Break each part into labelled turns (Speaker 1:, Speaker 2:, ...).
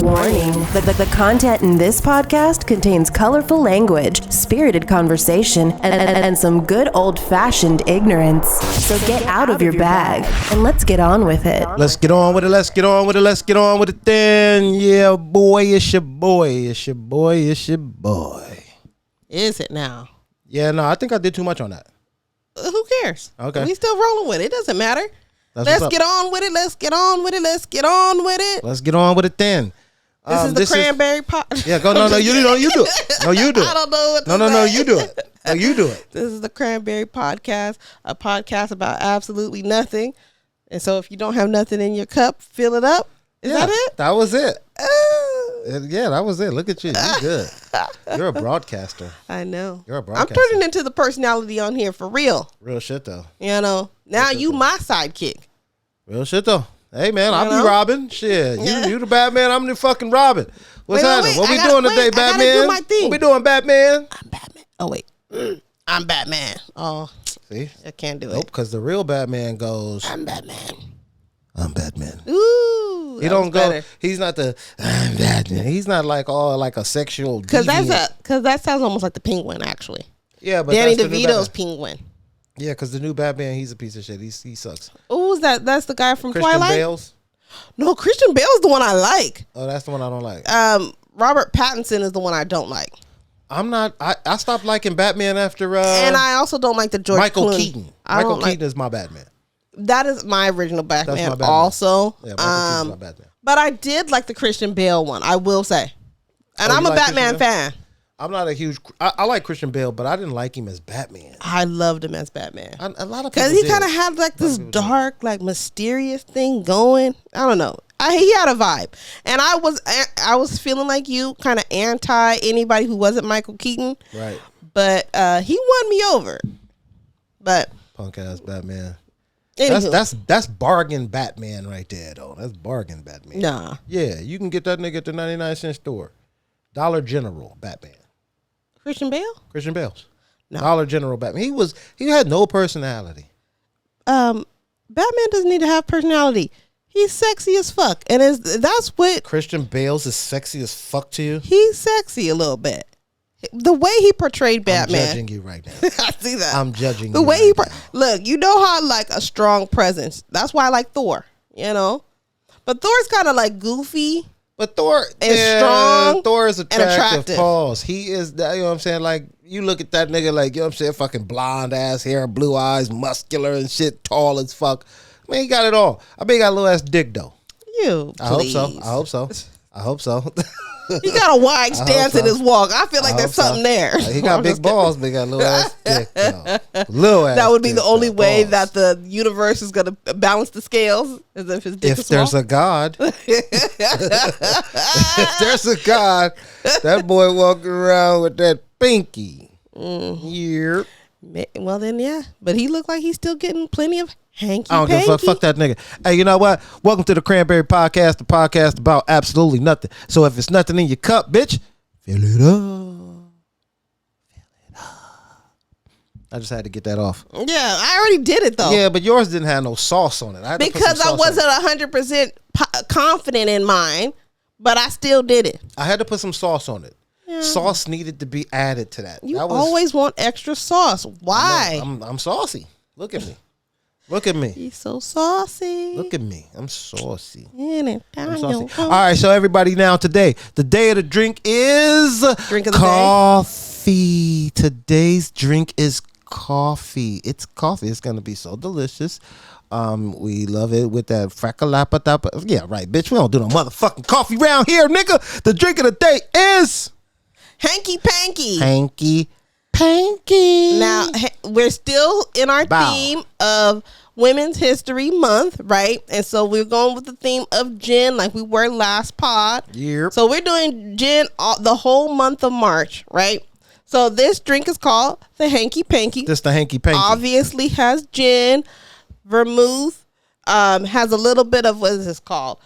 Speaker 1: Warning. The content in this podcast contains colorful language, spirited conversation, and some good old-fashioned ignorance. So get out of your bag and let's get on with it.
Speaker 2: Let's get on with it. Let's get on with it. Let's get on with it then. Yeah, boy, it's your boy. It's your boy. It's your boy.
Speaker 3: Is it now?
Speaker 2: Yeah, no, I think I did too much on that.
Speaker 3: Who cares?
Speaker 2: Okay.
Speaker 3: We still rolling with it. It doesn't matter. Let's get on with it. Let's get on with it. Let's get on with it.
Speaker 2: Let's get on with it then.
Speaker 3: This is the Cranberry pot.
Speaker 2: Yeah, go. No, you do it. No, you do it.
Speaker 3: I don't know what to say.
Speaker 2: No, you do it. No, you do it.
Speaker 3: This is the Cranberry podcast, a podcast about absolutely nothing. And so if you don't have nothing in your cup, fill it up. Is that it?
Speaker 2: That was it. Yeah, that was it. Look at you. You're good. You're a broadcaster.
Speaker 3: I know.
Speaker 2: You're a broadcaster.
Speaker 3: I'm turning into the personality on here for real.
Speaker 2: Real shit, though.
Speaker 3: You know, now you my sidekick.
Speaker 2: Real shit, though. Hey, man, I'll be Robin. Shit. You the Batman. I'm the fucking Robin. What's happening? What we doing today, Batman?
Speaker 3: I gotta do my thing.
Speaker 2: What we doing, Batman?
Speaker 3: I'm Batman. Oh, wait. I'm Batman. Oh.
Speaker 2: See?
Speaker 3: I can't do it.
Speaker 2: Nope, because the real Batman goes,
Speaker 3: I'm Batman.
Speaker 2: I'm Batman.
Speaker 3: Ooh.
Speaker 2: He don't go,
Speaker 3: better.
Speaker 2: he's not the, I'm Batman. He's not like all like a sexual
Speaker 3: Because
Speaker 2: deviant.
Speaker 3: that sounds almost like the Penguin, actually.
Speaker 2: Yeah, but
Speaker 3: Danny
Speaker 2: that's the new
Speaker 3: DeVito's
Speaker 2: Batman.
Speaker 3: Penguin.
Speaker 2: Yeah, because the new Batman, he's a piece of shit. He sucks.
Speaker 3: Who's that? That's the guy from
Speaker 2: Christian
Speaker 3: Twilight?
Speaker 2: Bale's?
Speaker 3: No, Christian Bale's the one I like.
Speaker 2: Oh, that's the one I don't like.
Speaker 3: Robert Pattinson is the one I don't like.
Speaker 2: I stopped liking Batman after
Speaker 3: and I also don't like the George
Speaker 2: Michael
Speaker 3: Clooney.
Speaker 2: Keaton. Michael Keaton is my Batman.
Speaker 3: That is my original Batman,
Speaker 2: That's my Batman.
Speaker 3: also.
Speaker 2: Yeah, Michael Keaton's my Batman.
Speaker 3: But I did like the Christian Bale one, I will say. And I'm a
Speaker 2: like
Speaker 3: Batman fan.
Speaker 2: I'm not a huge, I like Christian Bale, but I didn't like him as Batman.
Speaker 3: I loved him as Batman.
Speaker 2: A lot of people
Speaker 3: Because he
Speaker 2: did.
Speaker 3: kind of had like this dark, like mysterious thing going. I don't know. He had a vibe. And I was feeling like you, kind of anti anybody who wasn't Michael Keaton.
Speaker 2: Right.
Speaker 3: But he won me over. But
Speaker 2: Punk ass Batman.
Speaker 3: anywho.
Speaker 2: That's bargain Batman right there, though. That's bargain Batman.
Speaker 3: Nah.
Speaker 2: Yeah, you can get that nigga at the 99-cent store. Dollar General Batman.
Speaker 3: Christian Bale?
Speaker 2: Christian Bale's.
Speaker 3: No.
Speaker 2: Dollar General Batman. He had no personality.
Speaker 3: Batman doesn't need to have personality. He's sexy as fuck. And that's what...
Speaker 2: Christian Bale's is sexy as fuck to you?
Speaker 3: He's sexy a little bit. The way he portrayed Batman...
Speaker 2: I'm judging you right now.
Speaker 3: I see that.
Speaker 2: I'm judging
Speaker 3: the
Speaker 2: you
Speaker 3: way
Speaker 2: right
Speaker 3: he... Look, you know how I like a strong presence. That's why I like Thor, you know? But Thor's kind of like goofy...
Speaker 2: But Thor
Speaker 3: is strong.
Speaker 2: Thor is attractive.
Speaker 3: And
Speaker 2: Pause. He is, you know what I'm saying? Like, you look at that nigga, like, you know what I'm saying? Fucking blonde ass hair, blue eyes, muscular and shit, tall as fuck. I mean, he got it all. I bet he got a little ass dick, though.
Speaker 3: You, please.
Speaker 2: I hope so.
Speaker 3: He got a wide stance in his walk. I feel like there's something there.
Speaker 2: He got big balls, but he got a little ass dick, though. Little ass
Speaker 3: that would be
Speaker 2: dick,
Speaker 3: the only
Speaker 2: though.
Speaker 3: way
Speaker 2: Pause.
Speaker 3: that the universe is going to balance the scales, is if his dick is
Speaker 2: If there's
Speaker 3: small.
Speaker 2: a God. If there's a God, that boy walking around with that pinky. Yeah.
Speaker 3: Well, then, yeah. But he looked like he's still getting plenty of hanky
Speaker 2: I don't give a fuck. Fuck that nigga. Hey, you know what? Welcome to the Cranberry Podcast, the podcast about absolutely nothing. So if it's nothing in your cup, bitch, fill it up. I just had to get that off.
Speaker 3: Yeah, I already did it, though.
Speaker 2: Yeah, but yours didn't have no sauce on it.
Speaker 3: Because I wasn't 100% confident in mine, but I still did it.
Speaker 2: I had to put some sauce on it. Yeah. Sauce needed to be added to that.
Speaker 3: You always want extra sauce. Why?
Speaker 2: I'm saucy. Look at me. Look at me.
Speaker 3: He's so saucy.
Speaker 2: Look at me. I'm saucy.
Speaker 3: I'm
Speaker 2: saucy. All right, so everybody now today, the day of the drink is
Speaker 3: drink of the
Speaker 2: coffee. Today's drink is coffee. It's coffee. It's going to be so delicious. We love it with that frackalapatapa. Yeah, right, bitch. We don't do no motherfucking coffee round here, nigga. The drink of the day is
Speaker 3: Hanky Panky.
Speaker 2: Hanky Panky.
Speaker 3: Now, we're still in our theme of Women's History Month, right? And so we're going with the theme of gin like we were last pod.
Speaker 2: Yep.
Speaker 3: So we're doing gin the whole month of March, right? So this drink is called the Hanky Panky.
Speaker 2: This the Hanky Panky.
Speaker 3: Obviously has gin, vermouth, has a little bit of, what is this called?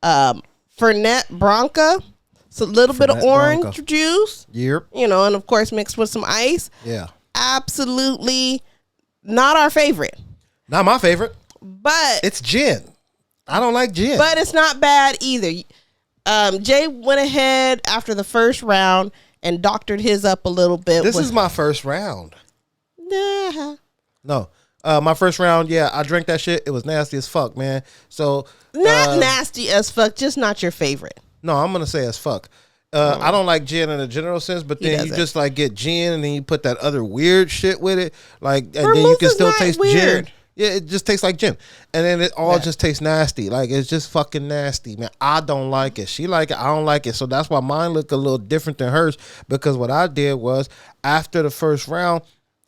Speaker 3: Fernet Branca. So a little bit of orange juice.
Speaker 2: Yep.
Speaker 3: You know, and of course mixed with some ice.
Speaker 2: Yeah.
Speaker 3: Absolutely not our favorite.
Speaker 2: Not my favorite.
Speaker 3: But
Speaker 2: it's gin. I don't like gin.
Speaker 3: But it's not bad either. Jay went ahead after the first round and doctored his up a little bit.
Speaker 2: This is my first round.
Speaker 3: Nah.
Speaker 2: No. My first round, yeah, I drank that shit. It was nasty as fuck, man. So
Speaker 3: not nasty as fuck, just not your favorite.
Speaker 2: No, I'm gonna say as fuck. I don't like gin in a general sense, but then you just like get gin and then you put that other weird shit with it, like, and then you can still taste
Speaker 3: weird.
Speaker 2: Gin. Yeah, it just tastes like gin, and then it all just tastes nasty. Like, it's just fucking nasty, man. I don't like it. She like it. I don't like it. So that's why mine look a little different than hers, because what I did was after the first round,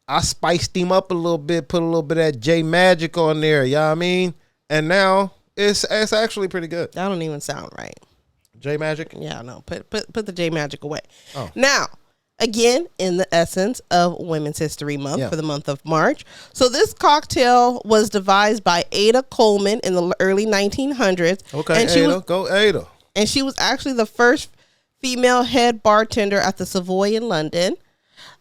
Speaker 2: I spiced him up a little bit, put a little bit of that J Magic on there. You know what I mean? And now it's actually pretty good.
Speaker 3: That don't even sound right.
Speaker 2: J Magic?
Speaker 3: Yeah, no. Put the J Magic away.
Speaker 2: Oh.
Speaker 3: Now, again, in the essence of Women's History Month for the month of March. So this cocktail was devised by Ada Coleman in the early 1900s.
Speaker 2: Okay, and go Ada.
Speaker 3: And she was actually the first female head bartender at the Savoy in London.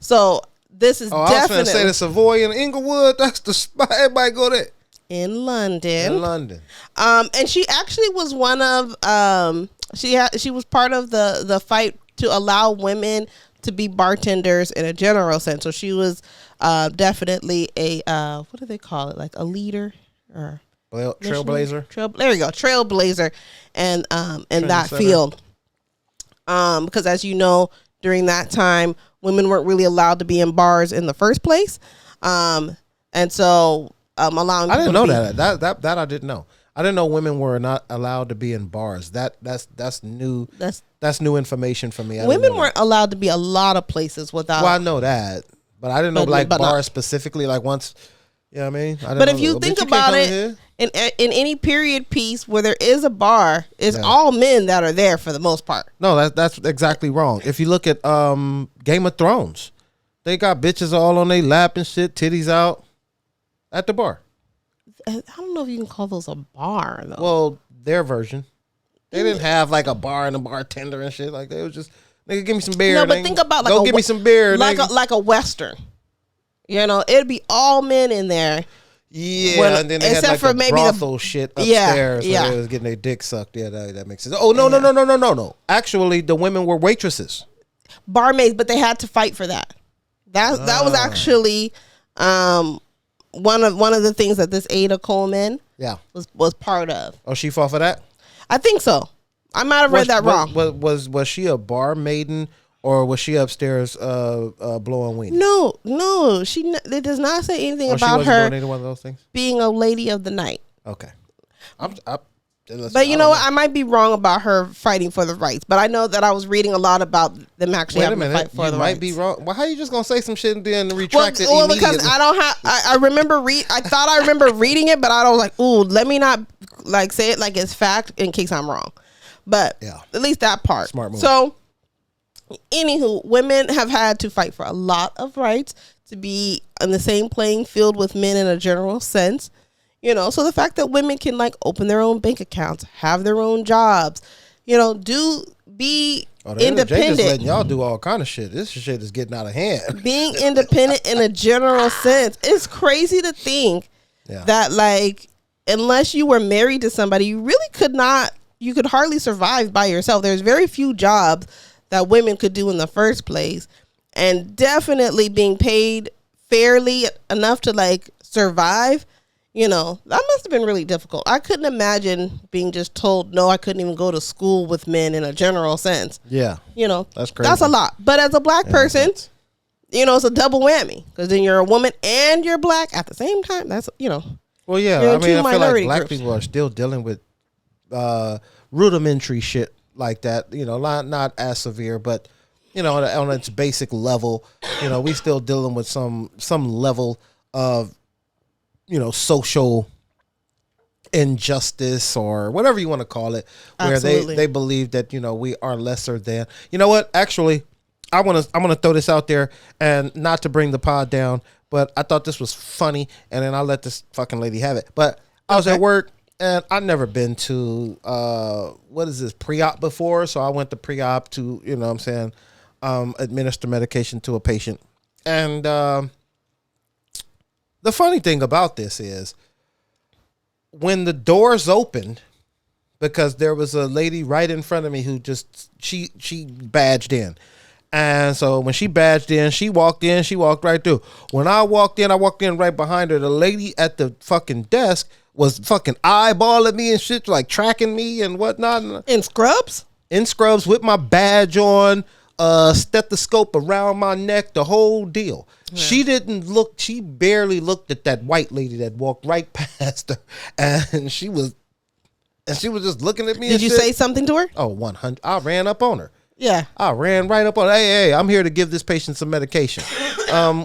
Speaker 3: So this is definitely... I was going to
Speaker 2: say the Savoy in Inglewood. That's the spot. Everybody go there.
Speaker 3: In London.
Speaker 2: In London.
Speaker 3: And she actually was one of... She was part of the fight to allow women to be bartenders in a general sense. So she was definitely a what do they call it? Like a leader or
Speaker 2: trailblazer.
Speaker 3: There you go, trailblazer, and in that field. Because as you know, during that time, women weren't really allowed to be in bars in the first place, and so allowing.
Speaker 2: I didn't know that I didn't know. I didn't know women were not allowed to be in bars. That's new. That's new information for me.
Speaker 3: Women weren't allowed to be a lot of places without.
Speaker 2: Well, I know that, but I didn't know like bars specifically. Like once, you know what I mean.
Speaker 3: But if you think about it, in any period piece where there is a bar, it's all men that are there for the most part.
Speaker 2: No, that's exactly wrong. If you look at Game of Thrones, they got bitches all on their lap and shit, titties out at the bar.
Speaker 3: I don't know if you can call those a bar though.
Speaker 2: Well, their version. They didn't have like a bar and a bartender and shit. Like they was just, nigga, give me some beer.
Speaker 3: No, but think about like
Speaker 2: give me some beer.
Speaker 3: Like a Western. You know, it'd be all men in there.
Speaker 2: Yeah, and then they had like for maybe brothel shit upstairs. Yeah, they was getting their dick sucked. Yeah, that makes sense. Oh no. Actually, the women were waitresses,
Speaker 3: barmaids, but they had to fight for that. That was actually one of the things that this Ada Coleman was part of.
Speaker 2: Oh, she fought for that?
Speaker 3: I think so. I might have read that wrong.
Speaker 2: Was she a bar maiden or was she upstairs blowing weed?
Speaker 3: No. It does not say anything about her
Speaker 2: doing either one of those things?
Speaker 3: Being a lady of the night.
Speaker 2: Okay.
Speaker 3: But you know what? I might be wrong about her fighting for the rights. But I know that I was reading a lot about them actually having to fight for the rights.
Speaker 2: You might be wrong. Well, how you just gonna say some shit and then retract it immediately? Well,
Speaker 3: because I don't have. I remember I thought I remember reading it, but I was like, ooh, let me not like say it like it's fact in case I'm wrong. But at least that part.
Speaker 2: Smart move.
Speaker 3: So, anywho, women have had to fight for a lot of rights to be in the same playing field with men in a general sense. You know, so the fact that women can like open their own bank accounts, have their own jobs, you know, be independent.
Speaker 2: Just letting y'all do all kind of shit. This shit is getting out of hand.
Speaker 3: Being independent in a general sense, it's crazy to think that like unless you were married to somebody, you really could not. You could hardly survive by yourself. There's very few jobs that women could do in the first place, and definitely being paid fairly enough to like survive. You know, that must have been really difficult. I couldn't imagine being just told, no, I couldn't even go to school with men in a general sense.
Speaker 2: Yeah.
Speaker 3: You know,
Speaker 2: that's crazy.
Speaker 3: That's a lot. But as a black person, you know, it's a double whammy because then you're a woman and you're black at the same time. That's, you know.
Speaker 2: Well, yeah. I mean, I feel like black people are still dealing with rudimentary shit like that. You know, not as severe, but, you know, on its basic level, you know, we still dealing with some level of, you know, social injustice or whatever you want to call it, where they believe that, you know, we are lesser than. You know what? Actually, I'm gonna throw this out there, and not to bring the pod down, but I thought this was funny, and then I'll let this fucking lady have it. But I was at work, and I've never been to what is this, pre-op before, so I went to pre-op to, you know what I'm saying, administer medication to a patient, and the funny thing about this is when the doors opened because there was a lady right in front of me who just she badged in. And so when she badged in, she walked right through. When I walked in right behind her. The lady at the fucking desk was fucking eyeballing me and shit, like tracking me and whatnot.
Speaker 3: In scrubs?
Speaker 2: In scrubs with my badge on, stethoscope around my neck, the whole deal. Yeah. She barely looked at that white lady that walked right past her. And she was just looking at me.
Speaker 3: Did you say something to her?
Speaker 2: Oh, 100. I ran up on her.
Speaker 3: Yeah.
Speaker 2: I ran right up on her. Hey, I'm here to give this patient some medication.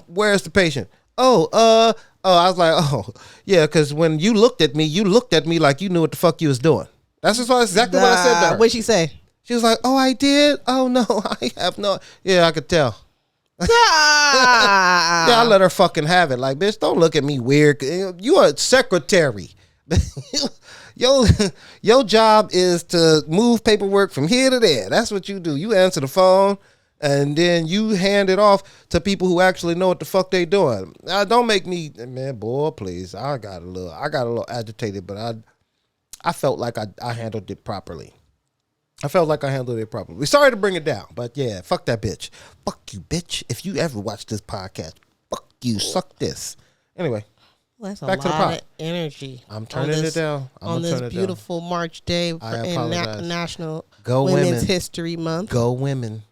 Speaker 2: Where's the patient? I was like, oh, yeah, because when you looked at me like you knew what the fuck you was doing. That's just exactly what I said to her.
Speaker 3: What'd she say?
Speaker 2: She was like, oh, I did? Oh, no, I have no. Yeah, I could tell. Yeah, I let her fucking have it. Like, bitch, don't look at me weird. You are a secretary. Your job is to move paperwork from here to there. That's what you do. You answer the phone and then you hand it off to people who actually know what the fuck they doing. Don't make me, man, boy, please. I got a little agitated, but I felt like I handled it properly. Sorry to bring it down, but yeah, fuck that bitch. Fuck you, bitch. If you ever watch this podcast, fuck you. Suck this. Anyway.
Speaker 3: Well, that's back to the pot. Of energy.
Speaker 2: I'm turning it down.
Speaker 3: On this beautiful March day in National
Speaker 2: Women's
Speaker 3: women. History Month.
Speaker 2: Go women.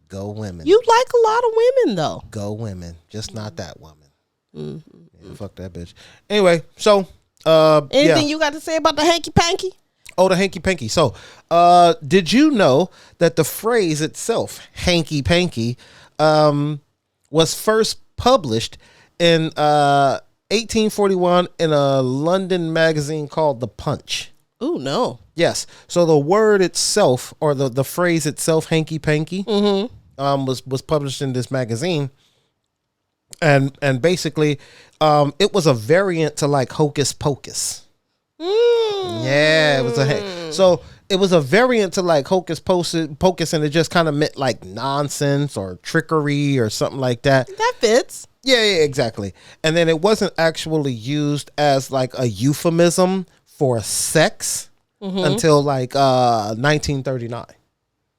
Speaker 2: Go women.
Speaker 3: You like a lot of women, though.
Speaker 2: Go women. Just not that woman. Mm-hmm. Yeah, fuck that bitch. Anyway, so.
Speaker 3: Anything you got to say about the hanky panky?
Speaker 2: Oh, the hanky panky. So, did you know that the phrase itself, hanky panky, was first published in 1841 in a London magazine called The Punch?
Speaker 3: Oh, no.
Speaker 2: Yes. So the word itself, or the phrase itself, hanky panky, was published in this magazine. And basically, it was a variant to like hocus pocus. Yeah, it was it was a variant to like hocus pocus, and it just kind of meant like nonsense or trickery or something like that.
Speaker 3: That fits.
Speaker 2: Yeah, exactly. And then it wasn't actually used as like a euphemism for sex until like 1939.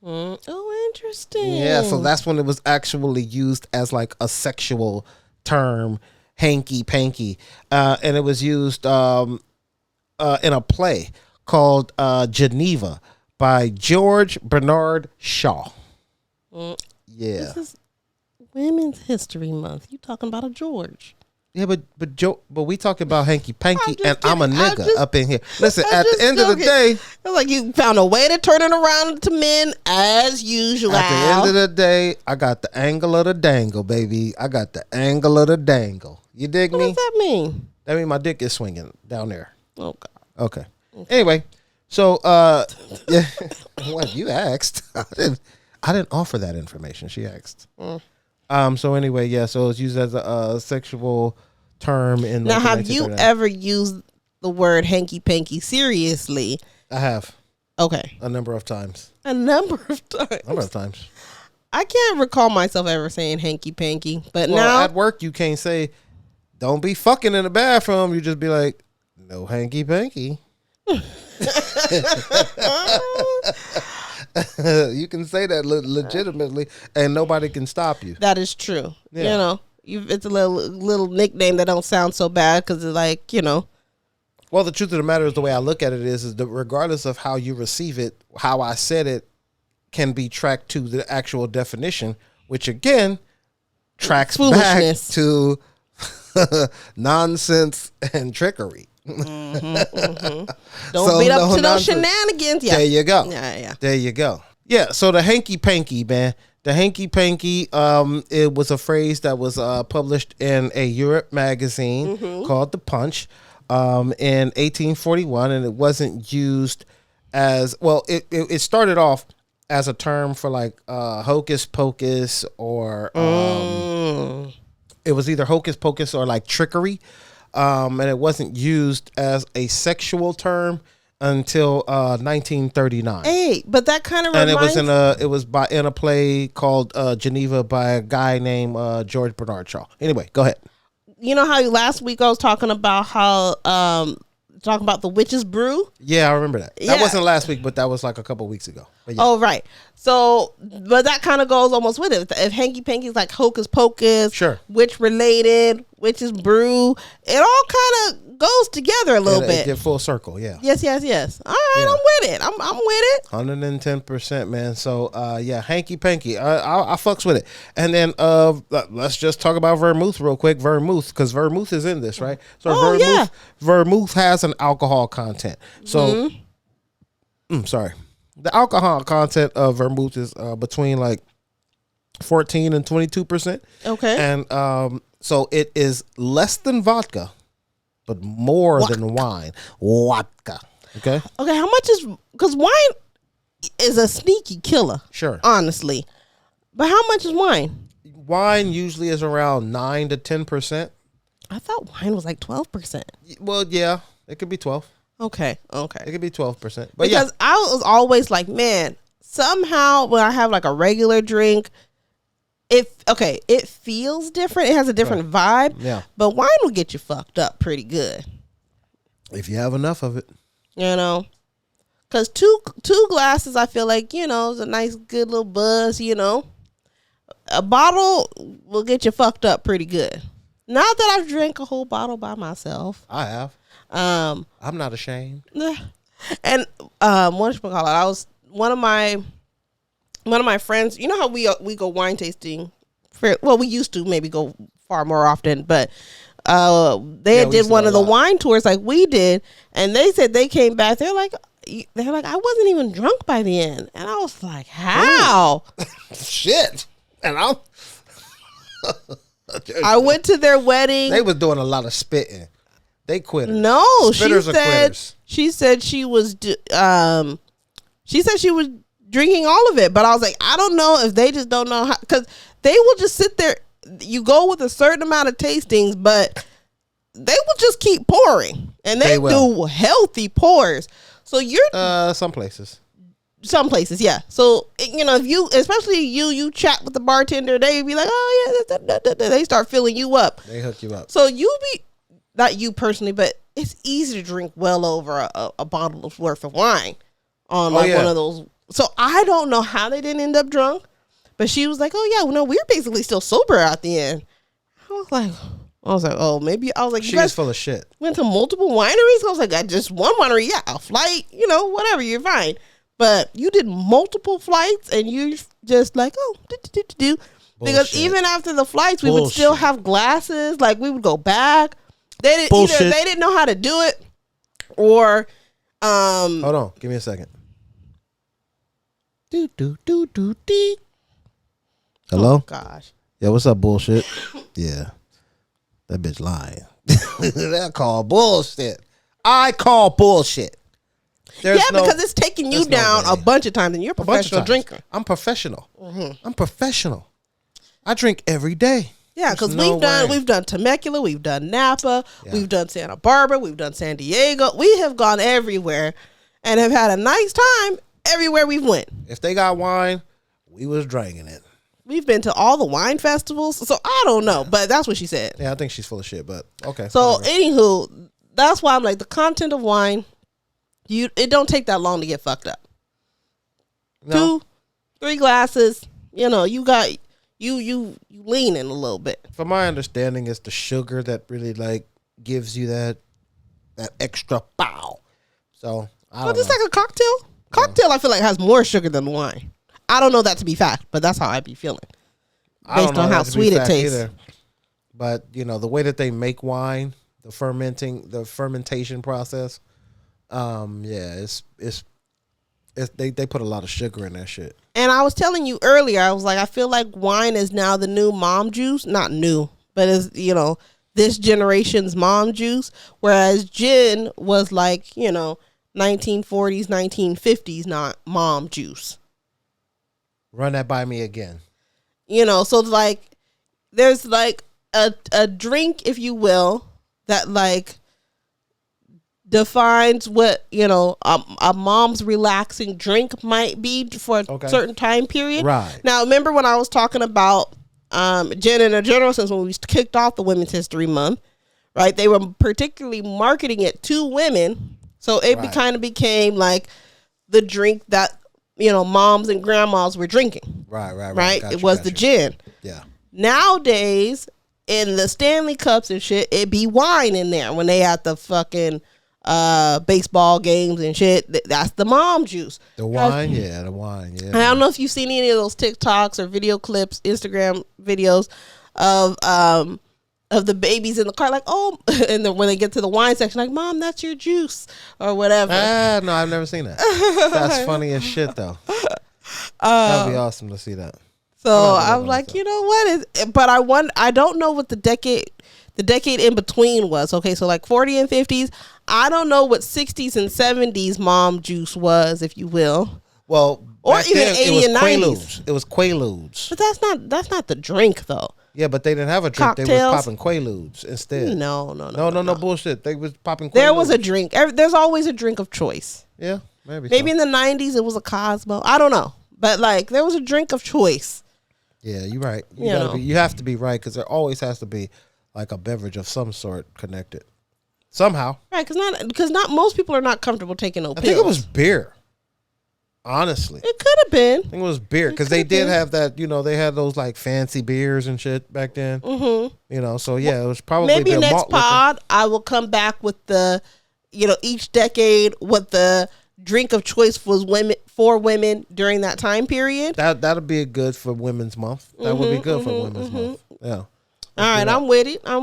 Speaker 3: Oh, interesting.
Speaker 2: Yeah, so that's when it was actually used as like a sexual term, hanky panky, and it was used in a play called Geneva by George Bernard Shaw. Yeah.
Speaker 3: This is Women's History Month. You talking about a George?
Speaker 2: Yeah, but we talking about hanky panky, and I'm a nigga up in here. Listen, at the end of the day,
Speaker 3: it's like you found a way to turn it around to men as usual.
Speaker 2: At the end of the day, I got the angle of the dangle, baby. I got the angle of the dangle. You dig me?
Speaker 3: What does that mean?
Speaker 2: That means my dick is swinging down there.
Speaker 3: Oh God.
Speaker 2: Okay. Anyway, so yeah, what you asked, I didn't offer that information. She asked. So anyway, yeah. So it's used as a sexual term in.
Speaker 3: Now, have you ever used the word hanky panky seriously?
Speaker 2: I have.
Speaker 3: Okay.
Speaker 2: A number of times.
Speaker 3: A number of times. I can't recall myself ever saying hanky panky, but now
Speaker 2: at work you can't say, "Don't be fucking in the bathroom." You just be like, "No hanky panky." You can say that legitimately, and nobody can stop you.
Speaker 3: That is true. Yeah. You know, it's a little nickname that don't sound so bad because it's like, you know.
Speaker 2: Well, the truth of the matter is, the way I look at it is that regardless of how you receive it, how I said it can be tracked to the actual definition, which again tracks back to nonsense and trickery. Don't
Speaker 3: beat up to those shenanigans. Yeah.
Speaker 2: There you go.
Speaker 3: Yeah.
Speaker 2: There you go. Yeah. So the hanky panky, man. The hanky panky, it was a phrase that was published in a Europe magazine called The Punch in 1841, and it wasn't used as well. It started off as a term for like hocus pocus, or it was either hocus pocus or like trickery. And it wasn't used as a sexual term until 1939.
Speaker 3: Hey, but that kind of reminds...
Speaker 2: And it was in a play called Geneva by a guy named George Bernard Shaw. Anyway, go ahead.
Speaker 3: You know how last week I was talking about how talking about the witch's brew.
Speaker 2: Yeah, I remember that.
Speaker 3: Yeah.
Speaker 2: That wasn't last week, but that was like a couple weeks ago. But yeah.
Speaker 3: Oh, right. So, but that kind of goes almost with it. If Hanky Panky is like hocus pocus,
Speaker 2: sure,
Speaker 3: witch related, witch's brew, it all kind of goes together a little bit.
Speaker 2: It did full circle, yeah.
Speaker 3: Yes. All right, I'm with it. I'm with it.
Speaker 2: 110%, man. So, yeah, Hanky Panky. I fucks with it. And then let's just talk about vermouth real quick. Vermouth, because vermouth is in this, right? So vermouth has an alcohol content. So, sorry. The alcohol content of vermouth is between like 14 and 22%.
Speaker 3: Okay.
Speaker 2: And so it is less than vodka, but more than wine. Vodka. Okay.
Speaker 3: Okay. How much is, because wine is a sneaky killer.
Speaker 2: Sure.
Speaker 3: Honestly. But how much is wine?
Speaker 2: Wine usually is around 9 to 10%.
Speaker 3: I thought wine was like 12%.
Speaker 2: Well, yeah, it could be 12.
Speaker 3: Okay.
Speaker 2: It could be 12%. But
Speaker 3: because I was always like, man, somehow when I have like a regular drink, it feels different. It has a different vibe. Yeah. But wine will get you fucked up pretty good.
Speaker 2: If you have enough of it.
Speaker 3: You know? Because two glasses, I feel like, is a nice, good little buzz, A bottle will get you fucked up pretty good. Not that I've drank a whole bottle by myself.
Speaker 2: I have. I'm not ashamed.
Speaker 3: And whatchamacallit, I was one of my friends. You know how we go wine tasting? We used to maybe go far more often, but they did one of the wine tours like we did, and they said they came back. They're like, I wasn't even drunk by the end, and I was like, how?
Speaker 2: Shit, and
Speaker 3: I went to their wedding.
Speaker 2: They was doing a lot of spitting. They quitters.
Speaker 3: No,
Speaker 2: Spitters
Speaker 3: she said she was drinking all of it, but I was like, I don't know if they just don't know how, because they will just sit there. You go with a certain amount of tastings, but they will just keep pouring, and they do healthy pours. So you're
Speaker 2: some places,
Speaker 3: yeah. So if you, especially you chat with the bartender, they be like, oh yeah, they start filling you up.
Speaker 2: They hook you up.
Speaker 3: So you be. Not you personally, but it's easy to drink well over a bottle's worth of wine on one of those. So I don't know how they didn't end up drunk, but she was like, "Oh yeah, no, we're basically still sober at the end." I was like, "Oh, maybe." I was like,
Speaker 2: "She's full of shit."
Speaker 3: Went to multiple wineries. I was like, "I just one winery, yeah, a flight, whatever, you're fine." But you did multiple flights, and you just like, do. Because even after the flights, we would still have glasses. Like we would go back. They didn't either they didn't know how to do it, or
Speaker 2: hold on, give me a second. Hello?
Speaker 3: Oh, gosh.
Speaker 2: Yeah, what's up, bullshit? Yeah. That bitch lying. That call bullshit. I call bullshit.
Speaker 3: Because it's taking you down a bunch of times, and you're a professional drinker.
Speaker 2: I'm professional. I'm professional. I drink every day.
Speaker 3: Yeah, because we've done Temecula, we've done Napa, we've done Santa Barbara, we've done San Diego. We have gone everywhere and have had a nice time everywhere we've went.
Speaker 2: If they got wine, we was drinking it.
Speaker 3: We've been to all the wine festivals, so I don't know, but that's what she said.
Speaker 2: Yeah, I think she's full of shit, but okay.
Speaker 3: So anywho, that's why I'm like, the content of wine, it don't take that long to get fucked up. No. 2-3 glasses, you got. You leaning a little bit.
Speaker 2: From my understanding, it's the sugar that really gives you that extra pow. So I don't know.
Speaker 3: It's like a cocktail. Cocktail, I feel like has more sugar than wine. I don't know that to be fact, but that's how I be feeling based on how sweet it tastes. Either.
Speaker 2: But the way that they make wine, the fermentation process, they put a lot of sugar in that shit.
Speaker 3: And I was telling you earlier, I was like, I feel like wine is now the new mom juice. Not new, but is this generation's mom juice. Whereas gin was like 1940s, 1950s, not mom juice.
Speaker 2: Run that by me again.
Speaker 3: So like there's like a drink, if you will, that like defines what a mom's relaxing drink might be for a certain time period.
Speaker 2: Right.
Speaker 3: Now, remember when I was talking about gin in a general sense when we kicked off the Women's History Month, right? They were particularly marketing it to women. So it kind of became like the drink that, moms and grandmas were drinking. Right. It was the gin.
Speaker 2: Yeah.
Speaker 3: Nowadays, in the Stanley Cups and shit, it be wine in there when they had the fucking baseball games and shit. That's the mom juice.
Speaker 2: The wine, the wine, yeah.
Speaker 3: I don't know if you've seen any of those TikToks or video clips, Instagram videos of the babies in the car, like, oh, and then when they get to the wine section, like, Mom, that's your juice or whatever.
Speaker 2: No, I've never seen that. That's funny as shit, though. That'd be awesome to see that.
Speaker 3: So I'm like, you know what? But I don't know what the decade in between was. Okay, so like 40 and 50s. I don't know what 60s and 70s mom juice was, if you will.
Speaker 2: Well,
Speaker 3: or even then, 80 and 90s.
Speaker 2: It was Quaaludes.
Speaker 3: But that's not the drink though.
Speaker 2: Yeah, but they didn't have a drink.
Speaker 3: Cocktails.
Speaker 2: They was popping Quaaludes instead.
Speaker 3: No
Speaker 2: Bullshit. They was popping Quaaludes.
Speaker 3: There was a drink. There's always a drink of choice.
Speaker 2: Yeah, maybe
Speaker 3: in the 90s it was a Cosmo. I don't know. But like there was a drink of choice.
Speaker 2: Yeah, you're right. You have to be right because there always has to be like a beverage of some sort connected somehow.
Speaker 3: Right, because not most people are not comfortable taking no pills.
Speaker 2: I think it was beer. Honestly,
Speaker 3: it could have been.
Speaker 2: I think it was beer because they did have that. They had those like fancy beers and shit back then. Mm-hmm. So yeah, it was probably
Speaker 3: maybe next pod I will come back with the, each decade what the drink of choice was for women during that time period.
Speaker 2: That'll be good for Women's Month. That would be good for Women's Month. Yeah.
Speaker 3: All right, I'm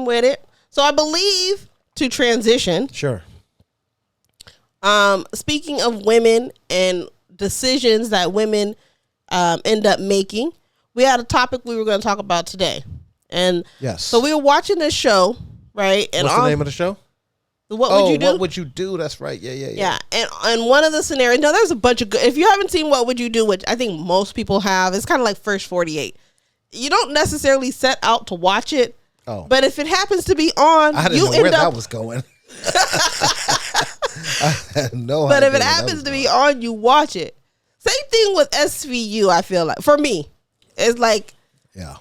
Speaker 3: with it. So I believe to transition.
Speaker 2: Sure.
Speaker 3: Speaking of women and decisions that women end up making, we had a topic we were going to talk about today. And
Speaker 2: yes.
Speaker 3: So we were watching this show, right? And
Speaker 2: what's the name of the show?
Speaker 3: What would you do?
Speaker 2: What would you do? That's right. Yeah.
Speaker 3: And one of the scenarios. Now, there's a bunch of good. If you haven't seen What Would You Do, which I think most people have, it's kind of like First 48. You don't necessarily set out to watch it.
Speaker 2: Oh.
Speaker 3: But if it happens to be on,
Speaker 2: I didn't know where that was going. I had no idea.
Speaker 3: But if it happens to be on, you watch it. Same thing with SVU. I feel like for me, it's like.
Speaker 2: Yeah.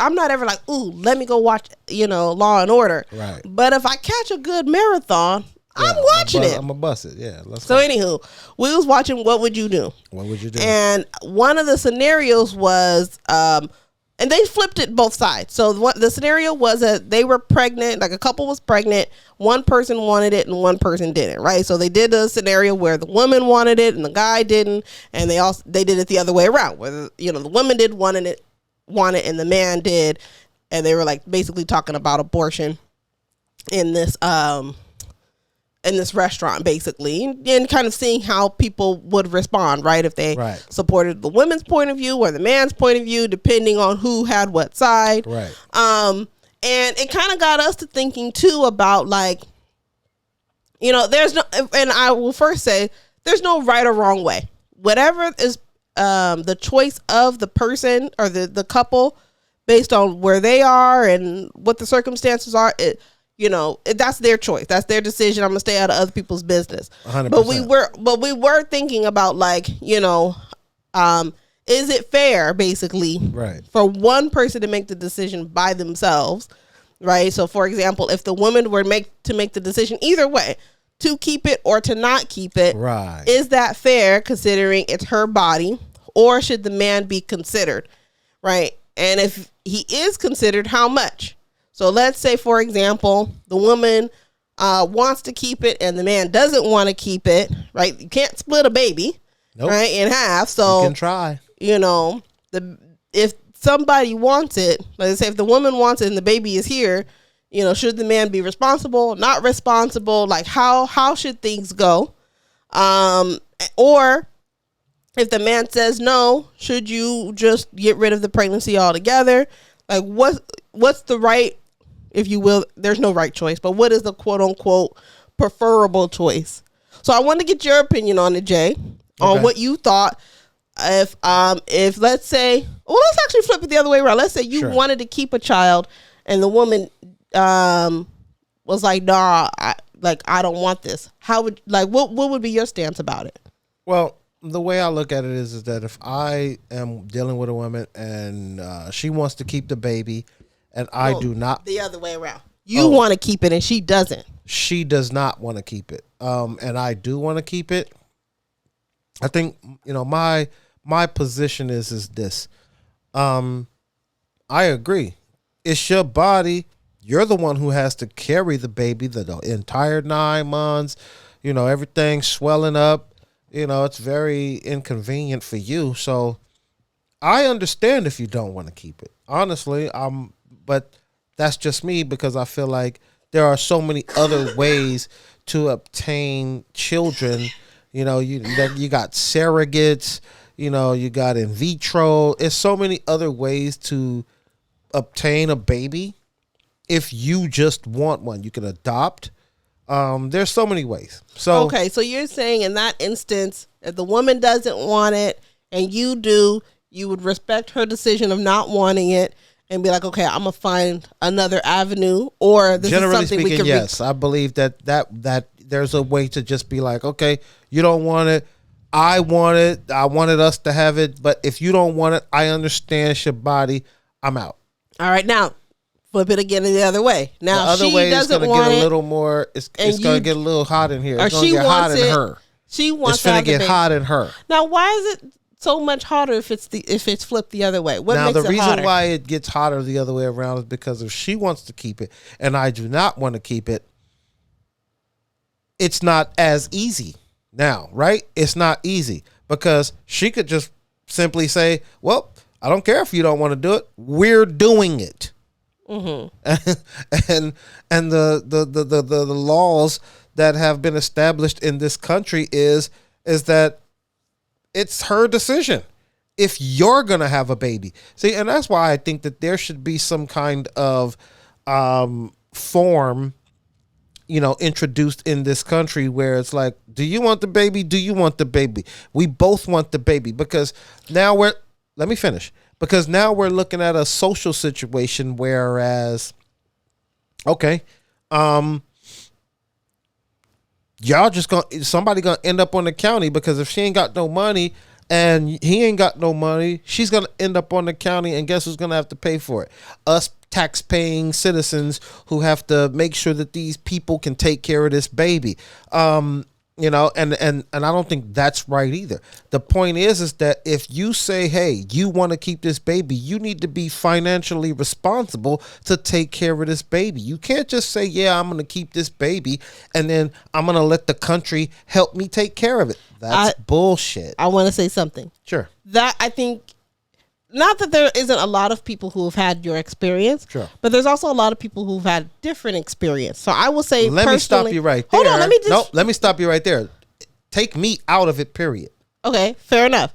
Speaker 3: I'm not ever like, ooh, let me go watch, Law and Order.
Speaker 2: Right.
Speaker 3: But if I catch a good marathon, I'm watching it.
Speaker 2: I'm going to bust it. Yeah.
Speaker 3: Anywho, we was watching What Would You Do?
Speaker 2: What would you do?
Speaker 3: And one of the scenarios was, and they flipped it both sides. So the scenario was that they were pregnant, like a couple was pregnant. One person wanted it and one person didn't, right? So they did a scenario where the woman wanted it and the guy didn't. And they did it the other way around, where, the woman did want it and the man did, and they were like basically talking about abortion in this restaurant basically, and kind of seeing how people would respond, right, if they supported the women's point of view or the man's point of view, depending on who had what side,
Speaker 2: right.
Speaker 3: And it kind of got us to thinking too about like, there's no, and I will first say there's no right or wrong way. Whatever is the choice of the person or the couple based on where they are and what the circumstances are, that's their choice. That's their decision. I'm gonna stay out of other people's business.
Speaker 2: 100%.
Speaker 3: But we were thinking about like, is it fair basically for one person to make the decision by themselves, right? So for example, if the woman were to make the decision either way, to keep it or to not keep it, is that fair considering it's her body, or should the man be considered, right? And if he is considered, how much? So let's say, for example, the woman wants to keep it and the man doesn't want to keep it, right? You can't split a baby, right, in half. So
Speaker 2: you can try.
Speaker 3: If somebody wants it, let's say if the woman wants it and the baby is here, should the man be responsible, not responsible? Like how should things go? Or if the man says no, should you just get rid of the pregnancy altogether? Like what's the right, if you will, there's no right choice, but what is the quote unquote preferable choice? So I want to get your opinion on it, Jay, on what you thought. If let's say, let's actually flip it the other way around. Let's say you wanted to keep a child and the woman was like, nah, I don't want this. How would, what would be your stance about it?
Speaker 2: Well, the way I look at it is that if I am dealing with a woman and she wants to keep the baby and I do not.
Speaker 3: The other way around. You want to keep it and she doesn't.
Speaker 2: She does not want to keep it. And I do want to keep it. I think, my position is this. I agree. It's your body. You're the one who has to carry the baby the entire 9 months. Everything swelling up. It's very inconvenient for you. So I understand if you don't want to keep it. Honestly, but that's just me because I feel like there are so many other ways to obtain children. You got surrogates, you got in vitro. There's so many other ways to obtain a baby. If you just want one, you can adopt. There's so many ways. So
Speaker 3: okay, so you're saying in that instance, if the woman doesn't want it and you do, you would respect her decision of not wanting it and be like, okay, I'm gonna find another avenue, or this
Speaker 2: generally
Speaker 3: is something
Speaker 2: speaking,
Speaker 3: we can.
Speaker 2: Yes, I believe that there's a way to just be like, okay, you don't want it, I want it, I wanted us to have it, but if you don't want it, I understand, it's your body, I'm out.
Speaker 3: All right, now flip it again the other way. Now
Speaker 2: the other
Speaker 3: she
Speaker 2: way
Speaker 3: doesn't
Speaker 2: is
Speaker 3: want
Speaker 2: gonna get
Speaker 3: it,
Speaker 2: a little more. It's gonna get a little hot in here.
Speaker 3: Or
Speaker 2: It's gonna
Speaker 3: she
Speaker 2: get hot
Speaker 3: wants
Speaker 2: in
Speaker 3: it.
Speaker 2: her.
Speaker 3: She wants.
Speaker 2: It's gonna get hot in her.
Speaker 3: Now, why is it so much hotter if it's flipped the other way? What
Speaker 2: now
Speaker 3: makes
Speaker 2: the
Speaker 3: it
Speaker 2: reason
Speaker 3: hotter?
Speaker 2: why it gets hotter the other way around is because if she wants to keep it and I do not want to keep it, it's not as easy now, right? It's not easy because she could just simply say, well, I don't care if you don't want to do it, we're doing it. Mm-hmm. and the laws that have been established in this country is that it's her decision if you're gonna have a baby. See, and that's why I think that there should be some kind of form, introduced in this country where it's like, do you want the baby? Do you want the baby? We both want the baby, because now let me finish. Because now we're looking at a social situation, whereas, okay, somebody gonna end up on the county, because if she ain't got no money and he ain't got no money, she's gonna end up on the county, and guess who's gonna have to pay for it? Us tax-paying citizens who have to make sure that these people can take care of this baby. And I don't think that's right either. The point is that if you say, hey, you want to keep this baby, you need to be financially responsible to take care of this baby. You can't just say, yeah, I'm going to keep this baby, and then I'm going to let the country help me take care of it. That's bullshit.
Speaker 3: I want to say something.
Speaker 2: Sure.
Speaker 3: That I think, not that there isn't a lot of people who have had your experience,
Speaker 2: sure,
Speaker 3: but there's also a lot of people who've had different experience. So I will say,
Speaker 2: let me stop you right there.
Speaker 3: Hold on,
Speaker 2: let me stop you right there. Take me out of it, period.
Speaker 3: Okay, fair enough.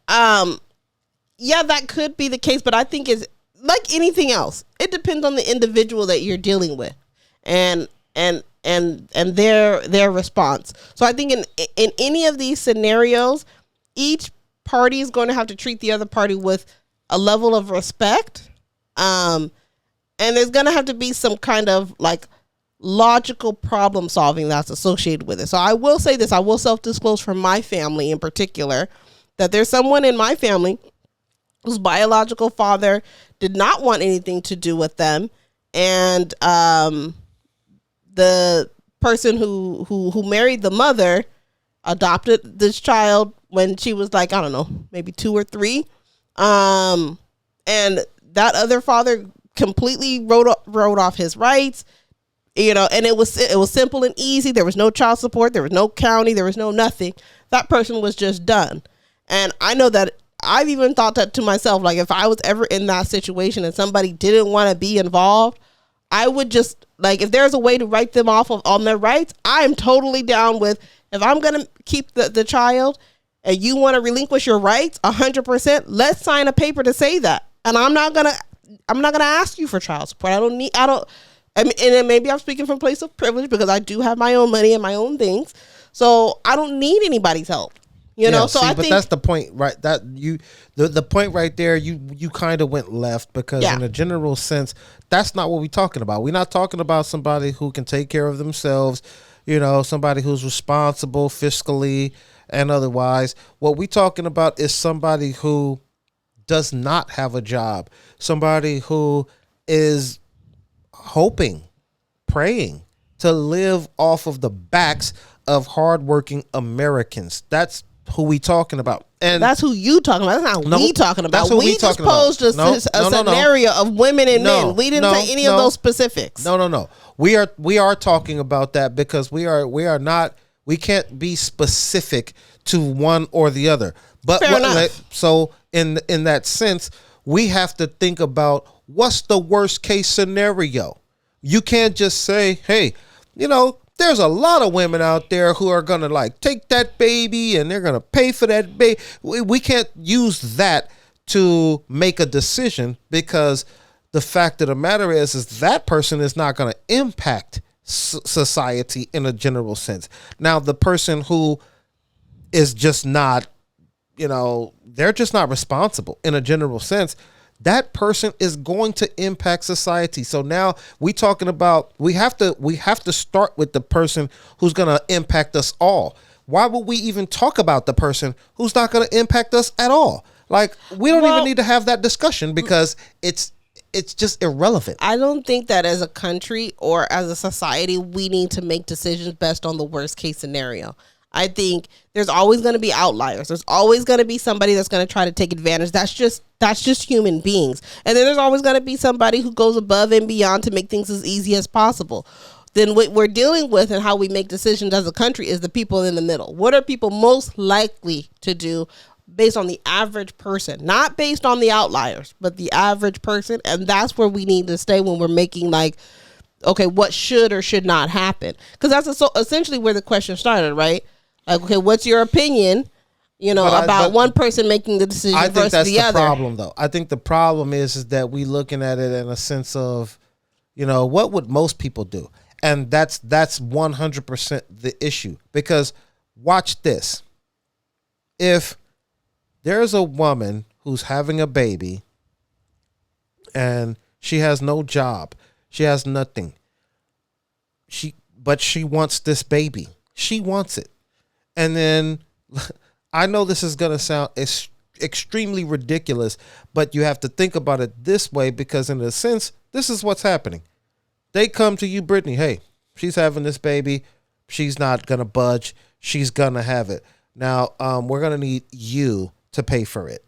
Speaker 3: Yeah, that could be the case, but I think it's like anything else. It depends on the individual that you're dealing with, and their response. So I think in any of these scenarios, each party is going to have to treat the other party with a level of respect, and there's going to have to be some kind of like logical problem solving that's associated with it. So I will say this, I will self-disclose for my family in particular, that there's someone in my family whose biological father did not want anything to do with them, and the person who married the mother adopted this child when she was like, I don't know, maybe 2 or 3, and that other father completely wrote off his rights, and it was simple and easy. There was no child support, there was no county, there was no nothing. That person was just done. And I know that I've even thought that to myself, like if I was ever in that situation and somebody didn't want to be involved, I would just, like, if there's a way to write them off on their rights, I am totally down with, if I'm going to keep the child and you want to relinquish your rights 100%, let's sign a paper to say that. And I'm not going to ask you for child support. And then maybe I'm speaking from a place of privilege because I do have my own money and my own things. So I don't need anybody's help. So I think
Speaker 2: that's the point, right? That the point right there, you kind of went left, because in a general sense, that's not what we're talking about. We're not talking about somebody who can take care of themselves, somebody who's responsible fiscally and otherwise. What we're talking about is somebody who does not have a job, somebody who is hoping praying to live off of the backs of hardworking Americans. That's who we talking about. And
Speaker 3: that's who you talking about. That's not we talking about. We just posed a scenario of women and men. We didn't say any of those specifics.
Speaker 2: No. We are talking about that because we can't be specific to one or the other. But so in that sense, we have to think about what's the worst case scenario. You can't just say, hey, there's a lot of women out there who are going to like take that baby and they're going to pay for that baby. We can't use that to make a decision because the fact of the matter is that person is not going to impact society in a general sense. Now, the person who is just not, they're just not responsible in a general sense. That person is going to impact society. So now we talking about we have to start with the person who's going to impact us all. Why would we even talk about the person who's not going to impact us at all? Like we don't even need to have that discussion because it's just irrelevant.
Speaker 3: I don't think that as a country or as a society we need to make decisions based on the worst case scenario. I think there's always going to be outliers. There's always going to be somebody that's going to try to take advantage. That's just human beings. And then there's always going to be somebody who goes above and beyond to make things as easy as possible. Then what we're dealing with and how we make decisions as a country is the people in the middle. What are people most likely to do based on the average person? Not based on the outliers, but the average person. And that's where we need to stay when we're making like, okay, what should or should not happen? Because that's essentially where the question started, right? Like, okay, what's your opinion, about one person making the decision versus the other? I think that's the
Speaker 2: problem, though. I think the problem is that we looking at it in a sense of, what would most people do? And that's 100% the issue. Because watch this. If there's a woman who's having a baby and she has no job, she has nothing, but she wants this baby. She wants it. And then I know this is going to sound extremely ridiculous, but you have to think about it this way because in a sense, this is what's happening. They come to you, Brittany, hey, she's having this baby. She's not going to budge. She's going to have it. Now, we're going to need you to pay for it.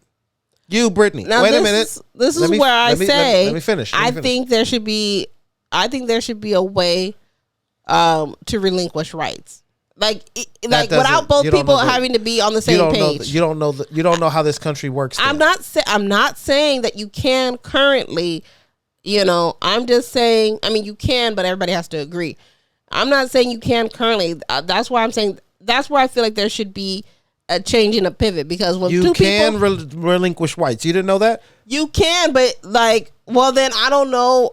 Speaker 2: You, Brittany,
Speaker 3: now
Speaker 2: wait a minute.
Speaker 3: This is where I say,
Speaker 2: let me finish.
Speaker 3: I think there should be a way to relinquish rights. Like without both people having to be on the same page.
Speaker 2: You don't know how this country works.
Speaker 3: I'm not saying that you can currently, I'm just saying, you can, but everybody has to agree. I'm not saying you can currently. That's why I'm saying, that's where I feel like there should be a change and a pivot because when
Speaker 2: you can relinquish rights. You didn't know that?
Speaker 3: You can, but then I don't know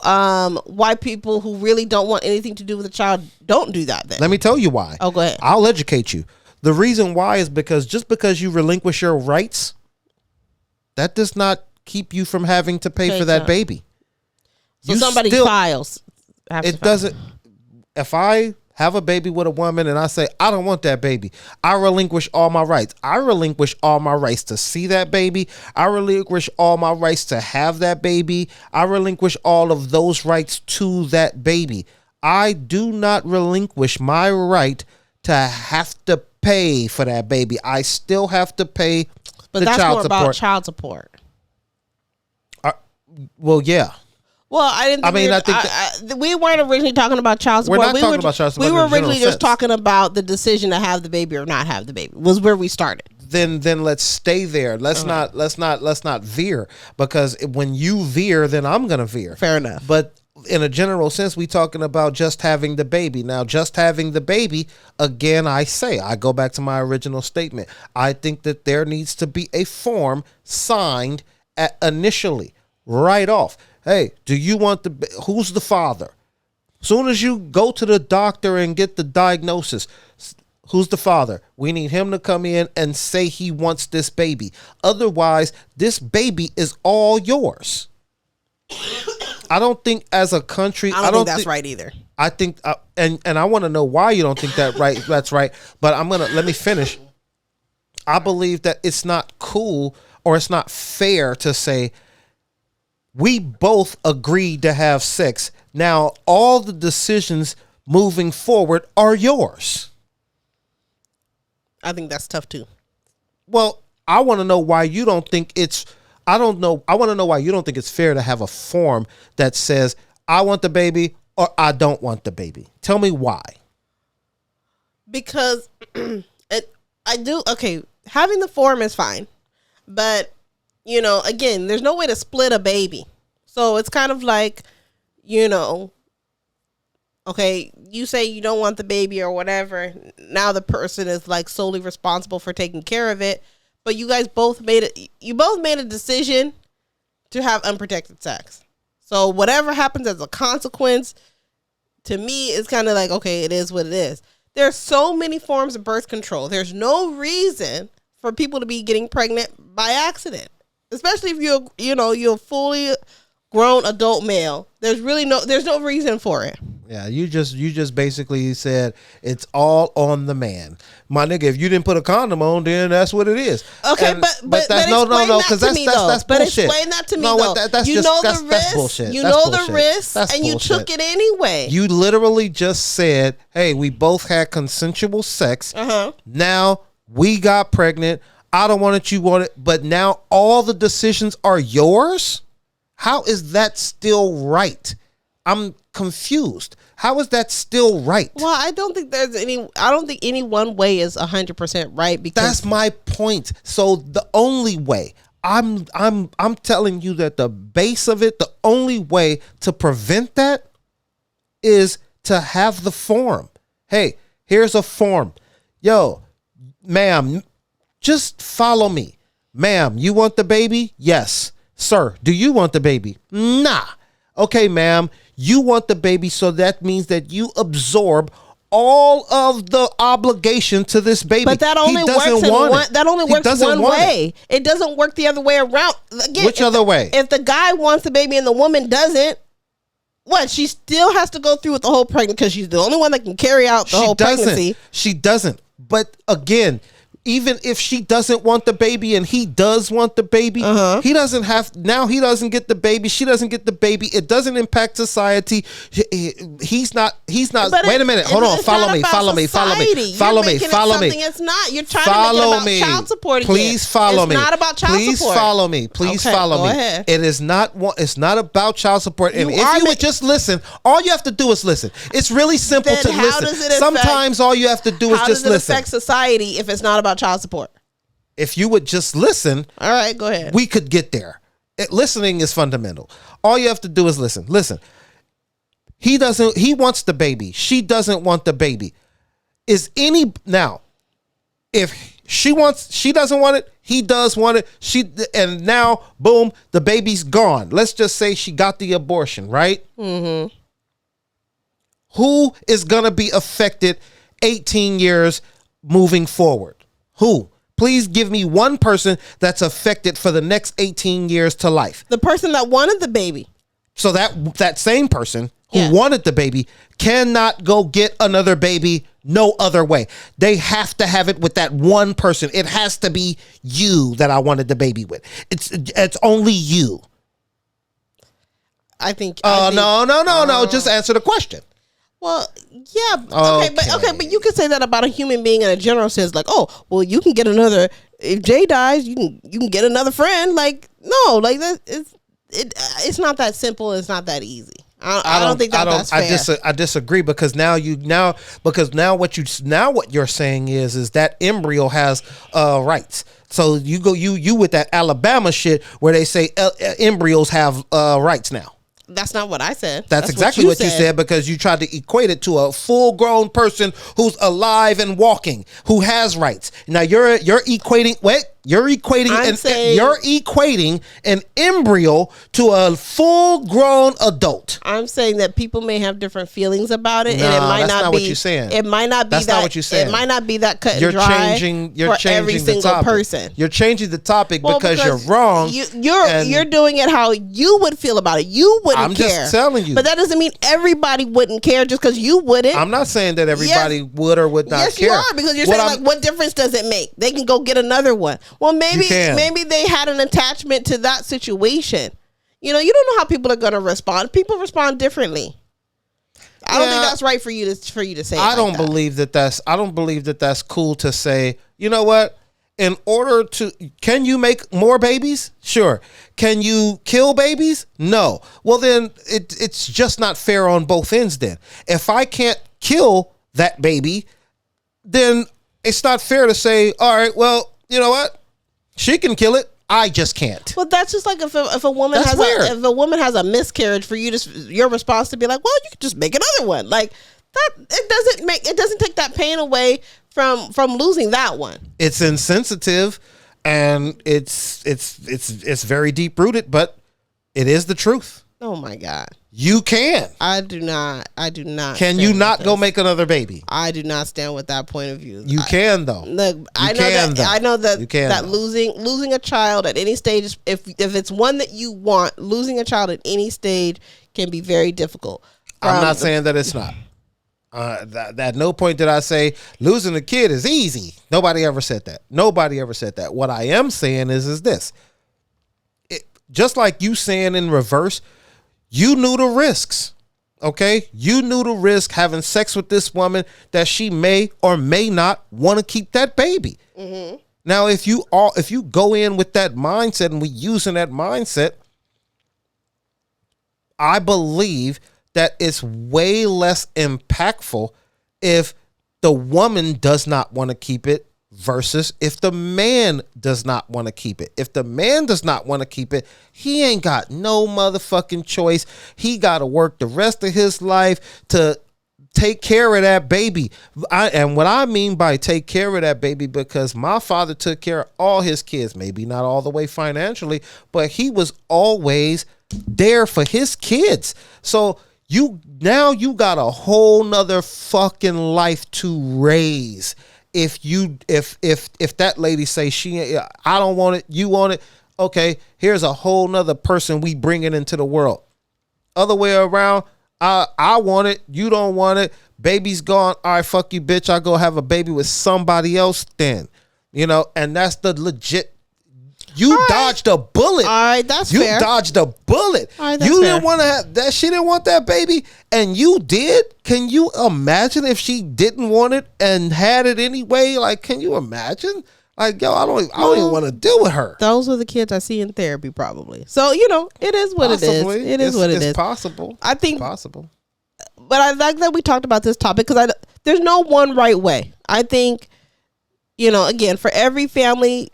Speaker 3: why people who really don't want anything to do with a child don't do that then.
Speaker 2: Let me tell you why.
Speaker 3: Oh, go ahead.
Speaker 2: I'll educate you. The reason why is because just because you relinquish your rights, that does not keep you from having to pay for that baby.
Speaker 3: So somebody files.
Speaker 2: It doesn't. If I have a baby with a woman and I say, I don't want that baby, I relinquish all my rights. I relinquish all my rights to see that baby. I relinquish all my rights to have that baby. I relinquish all of those rights to that baby. I do not relinquish my right to have to pay for that baby. I still have to pay the child support. But that's more about
Speaker 3: child support.
Speaker 2: Well, yeah.
Speaker 3: Well, I didn't. Think we weren't originally talking about child support.
Speaker 2: We're not talking about child support.
Speaker 3: We were originally just talking about the decision to have the baby or not have the baby. Was where we started.
Speaker 2: Then let's stay there. Let's not veer because when you veer, then I'm gonna veer.
Speaker 3: Fair enough.
Speaker 2: But in a general sense, we talking about just having the baby. Now, just having the baby, again, I go back to my original statement. I think that there needs to be a form signed initially, right off. Hey, do you want who's the father? Soon as you go to the doctor and get the diagnosis, who's the father? We need him to come in and say he wants this baby. Otherwise, this baby is all yours. I don't think as a country,
Speaker 3: I don't think that's right either.
Speaker 2: I think, and I want to know why you don't think that right. That's right. But let me finish. I believe that it's not cool or it's not fair to say, we both agreed to have sex. Now, all the decisions moving forward are yours.
Speaker 3: I think that's tough too.
Speaker 2: Well, I want to know why you don't think it's, I don't know. I want to know why you don't think it's fair to have a form that says, I want the baby or I don't want the baby. Tell me why.
Speaker 3: Because I do, okay, having the form is fine. But, you know, again, there's no way to split a baby. So it's kind of like, you know, okay, you say you don't want the baby or whatever. Now the person is like solely responsible for taking care of it. But you guys both made it. You both made a decision to have unprotected sex. So whatever happens as a consequence, to me, it's kind of like, okay, it is what it is. There's so many forms of birth control. There's no reason for people to be getting pregnant by accident, especially if you're a fully grown adult male. There's no reason for it.
Speaker 2: Yeah, you just basically said it's all on the man, my nigga. If you didn't put a condom on, then that's what it is.
Speaker 3: Okay, but that's no, because that's bullshit. But explain that to me, though. That's bullshit. You know the risk, and you took it anyway.
Speaker 2: You literally just said, "Hey, we both had consensual sex. Now we got pregnant. I don't want it. You want it, but now all the decisions are yours. How is that still right? I'm confused. How is that still right?
Speaker 3: Well, I don't think any one way is 100% right, because
Speaker 2: that's my point. So the only way, I'm telling you that the base of it, the only way to prevent that is to have the form. Hey, here's a form. Yo, ma'am, just follow me. Ma'am, you want the baby? Yes. Sir, do you want the baby? Nah. Okay, ma'am, you want the baby, so that means that you absorb all of the obligation to this baby.
Speaker 3: But that only works one way. It doesn't work the other way around. Again,
Speaker 2: which other way?
Speaker 3: If the guy wants the baby and the woman doesn't, what? She still has to go through with the whole pregnancy because she's the only one that can carry out the whole pregnancy.
Speaker 2: She doesn't. But again, even if she doesn't want the baby and he does want the baby, he doesn't get the baby. She doesn't get the baby. It doesn't impact society. He's not, but wait a minute. Hold on. Follow me.
Speaker 3: It's not. You're trying to make it about child support again.
Speaker 2: Please follow me.
Speaker 3: It's not about child support.
Speaker 2: Please follow me.
Speaker 3: Ahead.
Speaker 2: It is not. It's not about child support. And if you would just listen, all you have to do is listen. It's really simple to listen. Sometimes all you have to do is just listen. How does it affect
Speaker 3: society if it's not about child support?
Speaker 2: If you would just listen,
Speaker 3: all right, go ahead.
Speaker 2: We could get there. Listening is fundamental. All you have to do is listen. He wants the baby. She doesn't want the baby. If she doesn't want it, he does want it. And now, boom, the baby's gone. Let's just say she got the abortion, right? Who is gonna be affected 18 years moving forward? Who? Please give me one person that's affected for the next 18 years to life.
Speaker 3: The person that wanted the baby.
Speaker 2: So that same person who wanted the baby cannot go get another baby no other way. They have to have it with that one person. It has to be you that I wanted the baby with. It's only you.
Speaker 3: I think.
Speaker 2: No. Just answer the question.
Speaker 3: Well, yeah, but you can say that about a human being in a general sense, like, oh, well, you can get another. If Jay dies, you can get another friend. Like, no, like that. It's not that simple. It's not that easy. I don't think that's fair.
Speaker 2: I disagree because now what you're saying is that embryo has rights. So you with that Alabama shit where they say embryos have rights now.
Speaker 3: That's not what I said.
Speaker 2: That's exactly what you said because you tried to equate it to a full-grown person who's alive and walking, who has rights. Now you're equating an embryo to a full-grown adult.
Speaker 3: I'm saying that people may have different feelings about it, and it might
Speaker 2: not be what you're saying.
Speaker 3: It might not be
Speaker 2: that's not what you're saying.
Speaker 3: It might not be that cut and dry for every single person.
Speaker 2: You're changing the topic because you're wrong.
Speaker 3: You're doing it how you would feel about it. You wouldn't care.
Speaker 2: I'm just telling you.
Speaker 3: But that doesn't mean everybody wouldn't care just because you wouldn't.
Speaker 2: I'm not saying that everybody would or would not care.
Speaker 3: Yes, you are, because you're saying what difference does it make? They can go get another one. Well, maybe they had an attachment to that situation. You don't know how people are going to respond. People respond differently. I don't think that's right for you to say.
Speaker 2: I don't believe that that's cool to say. You know what? In order to, can you make more babies? Sure. Can you kill babies? No. Well, then it's just not fair on both ends. Then, if I can't kill that baby, then it's not fair to say, all right, well, you know what? She can kill it. I just can't.
Speaker 3: Well, that's just like if a woman has a miscarriage, for you your response to be like, well, you could just make another one. Like that, it doesn't take that pain away from losing that one. It's
Speaker 2: insensitive, and it's very deep rooted, but it is the truth.
Speaker 3: Oh my God.
Speaker 2: You can.
Speaker 3: I do not.
Speaker 2: Can you not go make another baby?
Speaker 3: I do not stand with that point of view.
Speaker 2: You can though.
Speaker 3: Look, I know that losing a child at any stage, if it's one that you want, losing a child at any stage can be very difficult.
Speaker 2: I'm not saying that it's not. At no point did I say losing a kid is easy. Nobody ever said that. What I am saying is this. Just like you saying in reverse, you knew the risks, okay? You knew the risk having sex with this woman that she may or may not want to keep that baby. Mm-hmm. Now, if you go in with that mindset and we using that mindset, I believe that it's way less impactful if the woman does not want to keep it versus if the man does not want to keep it. If the man does not want to keep it, he ain't got no motherfucking choice. He got to work the rest of his life to take care of that baby. And what I mean by take care of that baby, because my father took care of all his kids, maybe not all the way financially, but he was always there for his kids. So you got a whole nother fucking life to raise. If that lady say I don't want it, you want it, okay, here's a whole nother person we bringing into the world. Other way around, I want it, you don't want it, baby's gone, all right, fuck you, bitch, I go have a baby with somebody else then. And that's the legit. You dodged a bullet.
Speaker 3: All right, that's fair.
Speaker 2: You dodged a bullet.
Speaker 3: All right, that's
Speaker 2: you
Speaker 3: fair.
Speaker 2: didn't want to have that. She didn't want that baby, and you did. Can you imagine if she didn't want it and had it anyway? Like, can you imagine? Like, yo, I don't even want to deal with her.
Speaker 3: Those are the kids I see in therapy, probably. So it is what it is. It is what it is.
Speaker 2: It's possible.
Speaker 3: I think
Speaker 2: possible.
Speaker 3: But I like that we talked about this topic because there's no one right way. I think, again, for every family,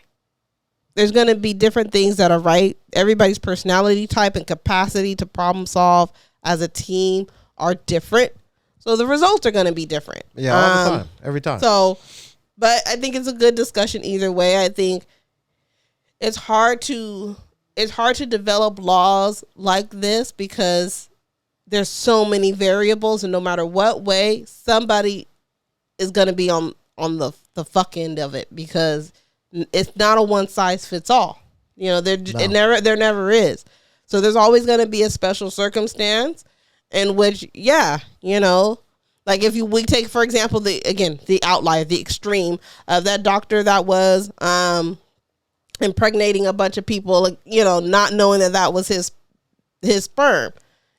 Speaker 3: there's going to be different things that are right. Everybody's personality type and capacity to problem solve as a team are different. So the results are going to be different.
Speaker 2: Yeah, all the time. Every time.
Speaker 3: So, but I think it's a good discussion either way. I think it's hard to develop laws like this because there's so many variables, and no matter what way, somebody is going to be on the fuck end of it because it's not a one size fits all. There never is. So there's always going to be a special circumstance in which, like if we take, for example, the outlier, the extreme of that doctor that was impregnating a bunch of people, not knowing that was his sperm.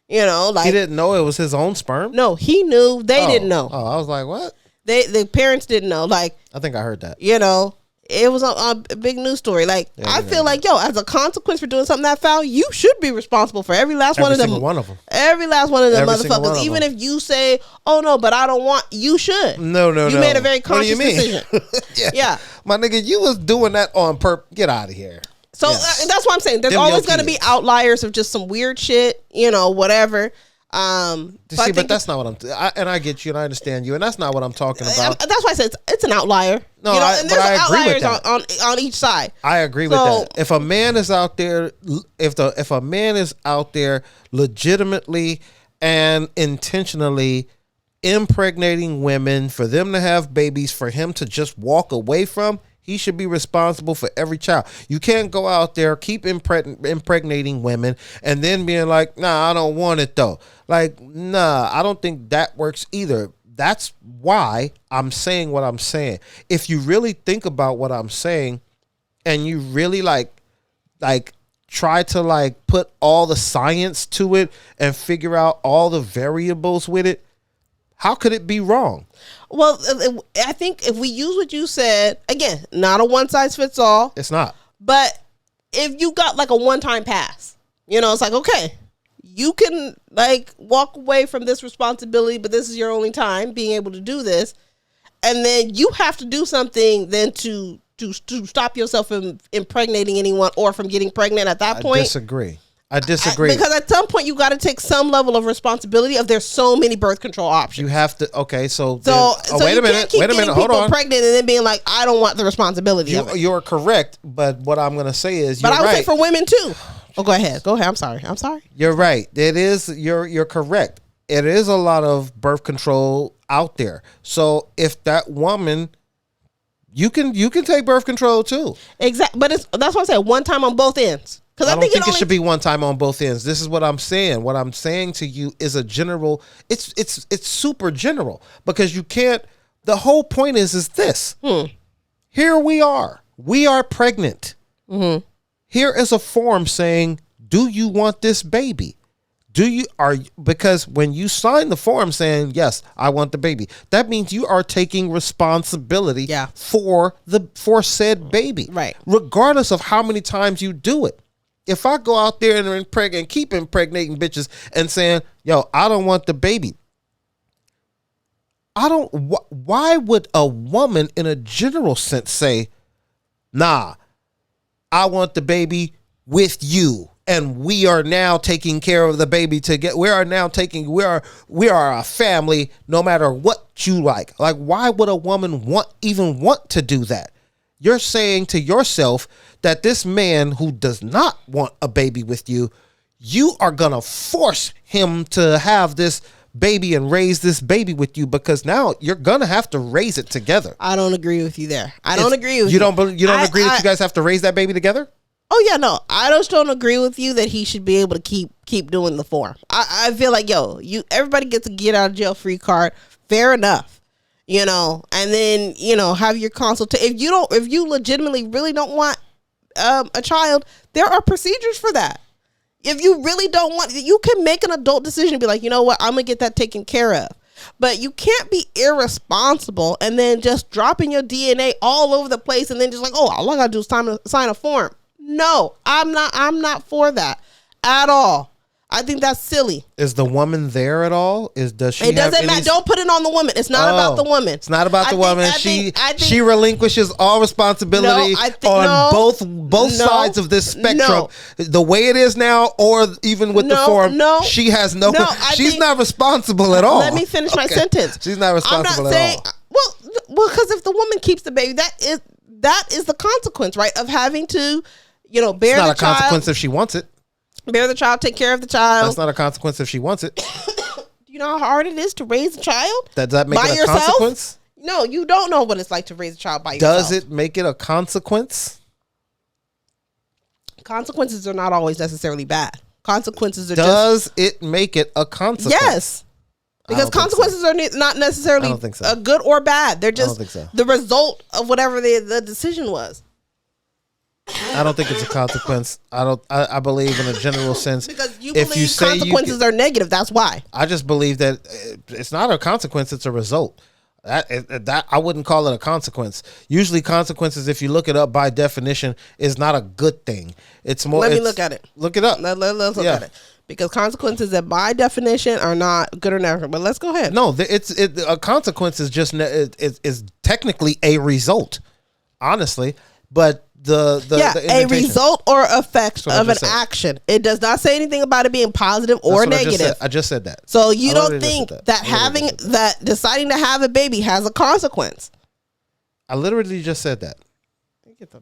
Speaker 3: He
Speaker 2: didn't know it was his own sperm?
Speaker 3: No, he knew. They didn't know.
Speaker 2: Oh, I was like, what?
Speaker 3: The parents didn't know. Like,
Speaker 2: I think I heard that.
Speaker 3: It was a big news story. Like, I feel like, as a consequence for doing something that foul, you should be responsible for every last one of them. Every last one of them motherfuckers. Even if you say, oh no, but I don't want, you should.
Speaker 2: No.
Speaker 3: You made a very conscious decision.
Speaker 2: Yeah. My nigga, you was doing that on purpose. Get out of here.
Speaker 3: So that's what I'm saying. There's always going to be outliers of just some weird shit, whatever.
Speaker 2: But that's not what I get you and I understand you, and that's not what I'm talking about.
Speaker 3: That's why I said it's an outlier.
Speaker 2: No,
Speaker 3: and there's outliers
Speaker 2: on
Speaker 3: each side.
Speaker 2: I agree with that. If a man is out there, if a man is out there legitimately and intentionally impregnating women for them to have babies, for him to just walk away from, he should be responsible for every child. You can't go out there, keep impregnating women, and then being like, nah, I don't want it though. Like, nah, I don't think that works either. That's why I'm saying what I'm saying. If you really think about what I'm saying, and you really like try to like put all the science to it and figure out all the variables with it, how could it be wrong?
Speaker 3: Well, I think if we use what you said, again, not a one size fits all.
Speaker 2: It's not.
Speaker 3: But if you got like a one-time pass, it's like, okay, you can like walk away from this responsibility, but this is your only time being able to do this. And then you have to do something then to stop yourself from impregnating anyone or from getting pregnant at that point.
Speaker 2: I disagree.
Speaker 3: Because at some point you got to take some level of responsibility of there's so many birth control options.
Speaker 2: You have to. Okay, so
Speaker 3: wait a minute. Hold on. Pregnant and then being like, I don't want the responsibility.
Speaker 2: You're correct, but what I'm going to say is,
Speaker 3: but I would say for women too. Oh, go ahead. I'm sorry.
Speaker 2: You're right. It is. You're correct. It is a lot of birth control out there. So if that woman, you can take birth control too. Exactly.
Speaker 3: But that's what I'm saying. One time on both ends.
Speaker 2: I don't think it should be one time on both ends. This is what I'm saying. What I'm saying to you is a general. It's super general because you can't. The whole point is this. Here we are. We are pregnant. Mm-hmm. Here is a form saying, "Do you want this baby? Because when you sign the form saying yes, I want the baby, that means you are taking responsibility for said baby,
Speaker 3: right?
Speaker 2: Regardless of how many times you do it. If I go out there and keep impregnating bitches and saying, yo, I don't want the baby. Why would a woman in a general sense say, nah, I want the baby with you. And we are now taking care of the baby we are a family no matter what you like. Like, why would a woman even want to do that? You're saying to yourself that this man who does not want a baby with you, you are going to force him to have this baby and raise this baby with you because now you're going to have to raise it together.
Speaker 3: I don't agree with you there. I don't agree with
Speaker 2: you. You don't agree that you guys have to raise that baby together?
Speaker 3: Oh, yeah, no. I just don't agree with you that he should be able to keep doing the form. I feel like, everybody gets a get out of jail free card. Fair enough. And then, have your consultation. If you legitimately really don't want a child, there are procedures for that. If you really don't want, you can make an adult decision and be like, you know what, I'm going to get that taken care of. But you can't be irresponsible and then just dropping your DNA all over the place and then just like, oh, all I got to do is sign a form. No, I'm not for that at all. I think that's silly.
Speaker 2: Is the woman there at all? Does she?
Speaker 3: It doesn't matter. Don't put it on the woman. It's not about the woman.
Speaker 2: It's not about the woman. She relinquishes all responsibility on both sides of this spectrum. The way it is now, or even with the form, she has she's not responsible at all.
Speaker 3: Let me finish my sentence.
Speaker 2: She's not responsible at all.
Speaker 3: Well, because if the woman keeps the baby, that is the consequence, right? Of having to, bear the child. It's not a
Speaker 2: consequence if she wants it.
Speaker 3: Bear the child, take care of the child.
Speaker 2: That's not a consequence if she wants it.
Speaker 3: Do you know how hard it is to raise a child?
Speaker 2: Does that make it a consequence?
Speaker 3: No, you don't know what it's like to raise a child by yourself.
Speaker 2: Does it make it a consequence?
Speaker 3: Consequences are not always necessarily bad. Consequences are
Speaker 2: Does it make it a consequence?
Speaker 3: Yes. Because consequences are not necessarily good or bad. They're just the result of whatever the decision was.
Speaker 2: I don't think it's a consequence. I believe in a general sense.
Speaker 3: Because you believe consequences are negative. That's why.
Speaker 2: I just believe that it's not a consequence. It's a result. That I wouldn't call it a consequence. Usually consequences, if you look it up by definition, is not a good thing. It's more.
Speaker 3: Let me look at it.
Speaker 2: Look it up.
Speaker 3: Let's look at it. Because consequences that by definition are not good or never. But let's go ahead.
Speaker 2: No, a consequence is just is technically a result, honestly. But a
Speaker 3: result or effect of an action. It does not say anything about it being positive or negative.
Speaker 2: I just said that.
Speaker 3: So you don't think that deciding to have a baby has a consequence?
Speaker 2: I literally just said that.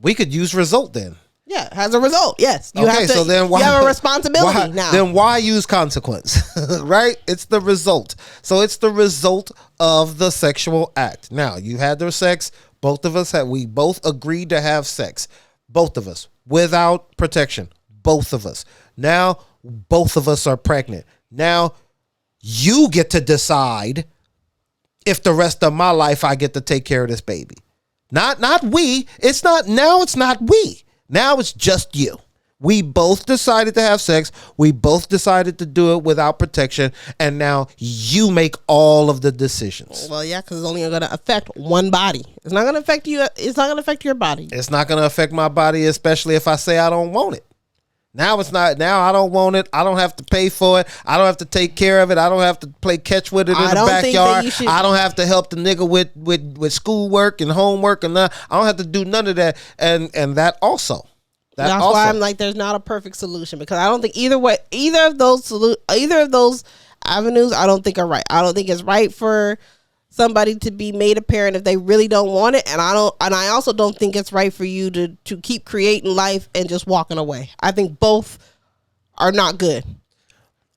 Speaker 2: We could use result then.
Speaker 3: Yeah, it has a result. Yes.
Speaker 2: You have a
Speaker 3: responsibility now.
Speaker 2: Then why use consequence? Right? It's the result. So it's the result of the sexual act. Now, you had their sex. We both agreed to have sex. Both of us. Without protection. Both of us. Now, both of us are pregnant. Now, you get to decide if the rest of my life I get to take care of this baby. Not we. It's not we. Now it's just you. We both decided to have sex. We both decided to do it without protection. And now you make all of the decisions.
Speaker 3: Well, yeah, because it's only going to affect one body. It's not going to affect you. It's not going to affect your body.
Speaker 2: It's not going to affect my body, especially if I say I don't want it. Now it's not. Now I don't want it. I don't have to pay for it. I don't have to take care of it. I don't have to play catch with it in the backyard. I don't have to help the nigga with schoolwork and homework and that. I don't have to do none of that. And that also.
Speaker 3: That's why I'm like, there's not a perfect solution, because I don't think either of those avenues, I don't think are right. I don't think it's right for somebody to be made a parent if they really don't want it, and I also don't think it's right for you to keep creating life and just walking away. I think both are not good.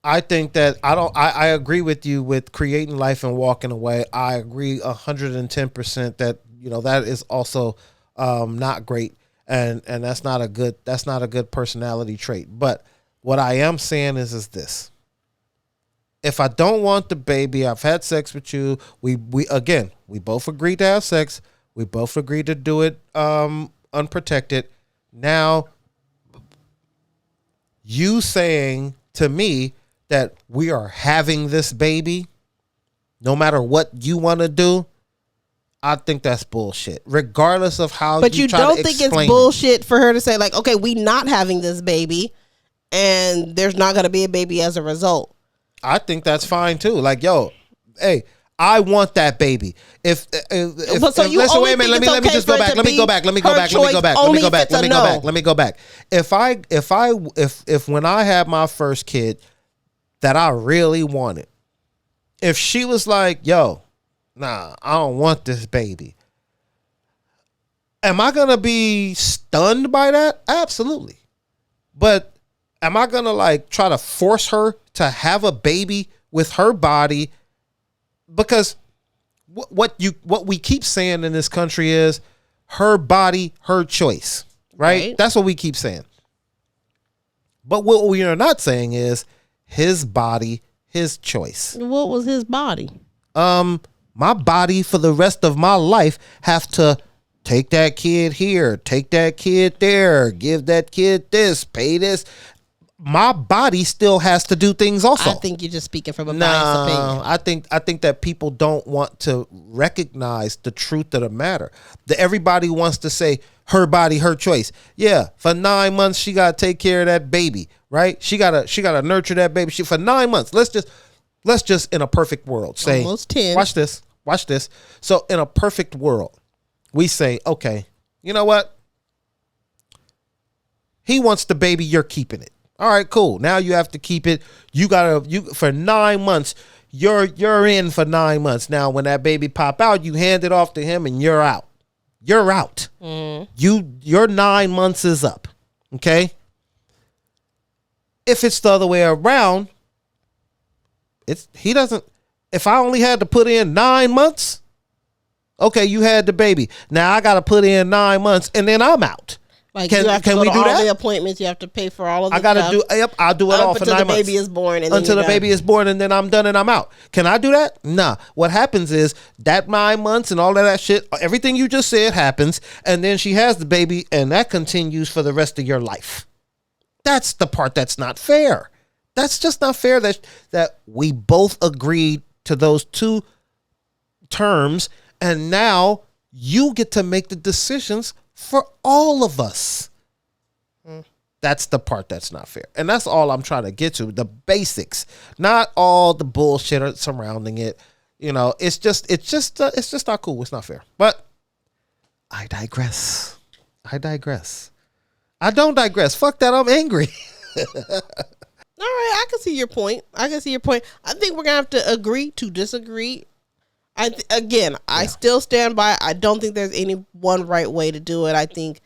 Speaker 2: I think that I agree with you with creating life and walking away. I agree 110% that that is also not great. And that's not a good personality trait. But what I am saying is this. If I don't want the baby, I've had sex with you. We both agreed to have sex. We both agreed to do it unprotected. Now, you saying to me that we are having this baby, no matter what you want to do, I think that's bullshit. Regardless of how,
Speaker 3: but you don't think it's bullshit for her to say like, okay, we not having this baby, and there's not going to be a baby as a result.
Speaker 2: I think that's fine too. Like, yo, hey, I want that baby. If wait a minute, let me just go back. Let me go back. If when I had my first kid that I really wanted, if she was like, yo, nah, I don't want this baby, am I going to be stunned by that? Absolutely. But am I going to like try to force her to have a baby with her body? Because what we keep saying in this country is her body, her choice, right? That's what we keep saying. But what we are not saying is his body, his choice.
Speaker 3: What was his body?
Speaker 2: My body for the rest of my life have to take that kid here, take that kid there, give that kid this, pay this. My body still has to do things also.
Speaker 3: I think you're just speaking from a biased opinion.
Speaker 2: I think that people don't want to recognize the truth of the matter. That everybody wants to say her body, her choice. Yeah, for 9 months she gotta take care of that baby, right? She gotta nurture that baby. For 9 months. Let's just in a perfect world say,
Speaker 3: almost 10.
Speaker 2: Watch this. So in a perfect world, we say, okay, you know what? He wants the baby, you're keeping it. All right, cool. Now you have to keep it. You for 9 months. You're in for 9 months. Now when that baby pop out, you hand it off to him and you're out. You're out. Your 9 months is up. Okay. If it's the other way around, if I only had to put in 9 months, okay, you had the baby. Now I got to put in 9 months and then I'm out.
Speaker 3: Like can we do all the appointments? You have to pay for all of the stuff.
Speaker 2: I'll do it all for 9 months. Until the baby is born. Until the baby is born and then I'm done and I'm out. Can I do that? Nah. What happens is that 9 months and all of that shit, everything you just said happens, and then she has the baby and that continues for the rest of your life. That's the part that's not fair. That's just not fair that we both agreed to those two terms and now you get to make the decisions for all of us. That's the part that's not fair. And that's all I'm trying to get to. The basics, not all the bullshit surrounding it. It's just not cool. It's not fair. But I digress. I don't digress. Fuck that. I'm angry.
Speaker 3: All right. I can see your point. I think we're going to have to agree to disagree. I still stand by. I don't think there's any one right way to do it. I think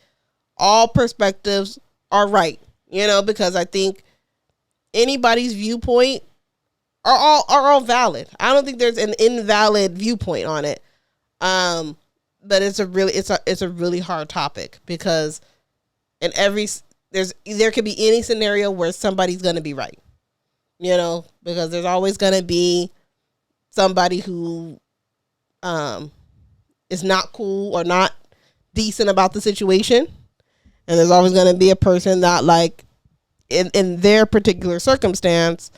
Speaker 3: all perspectives are right, because I think anybody's viewpoint are all valid. I don't think there's an invalid viewpoint on it. But it's a really hard topic because there could be any scenario where somebody's going to be right, because there's always going to be somebody who is not cool or not decent about the situation, and there's always going to be a person that like in their particular circumstance,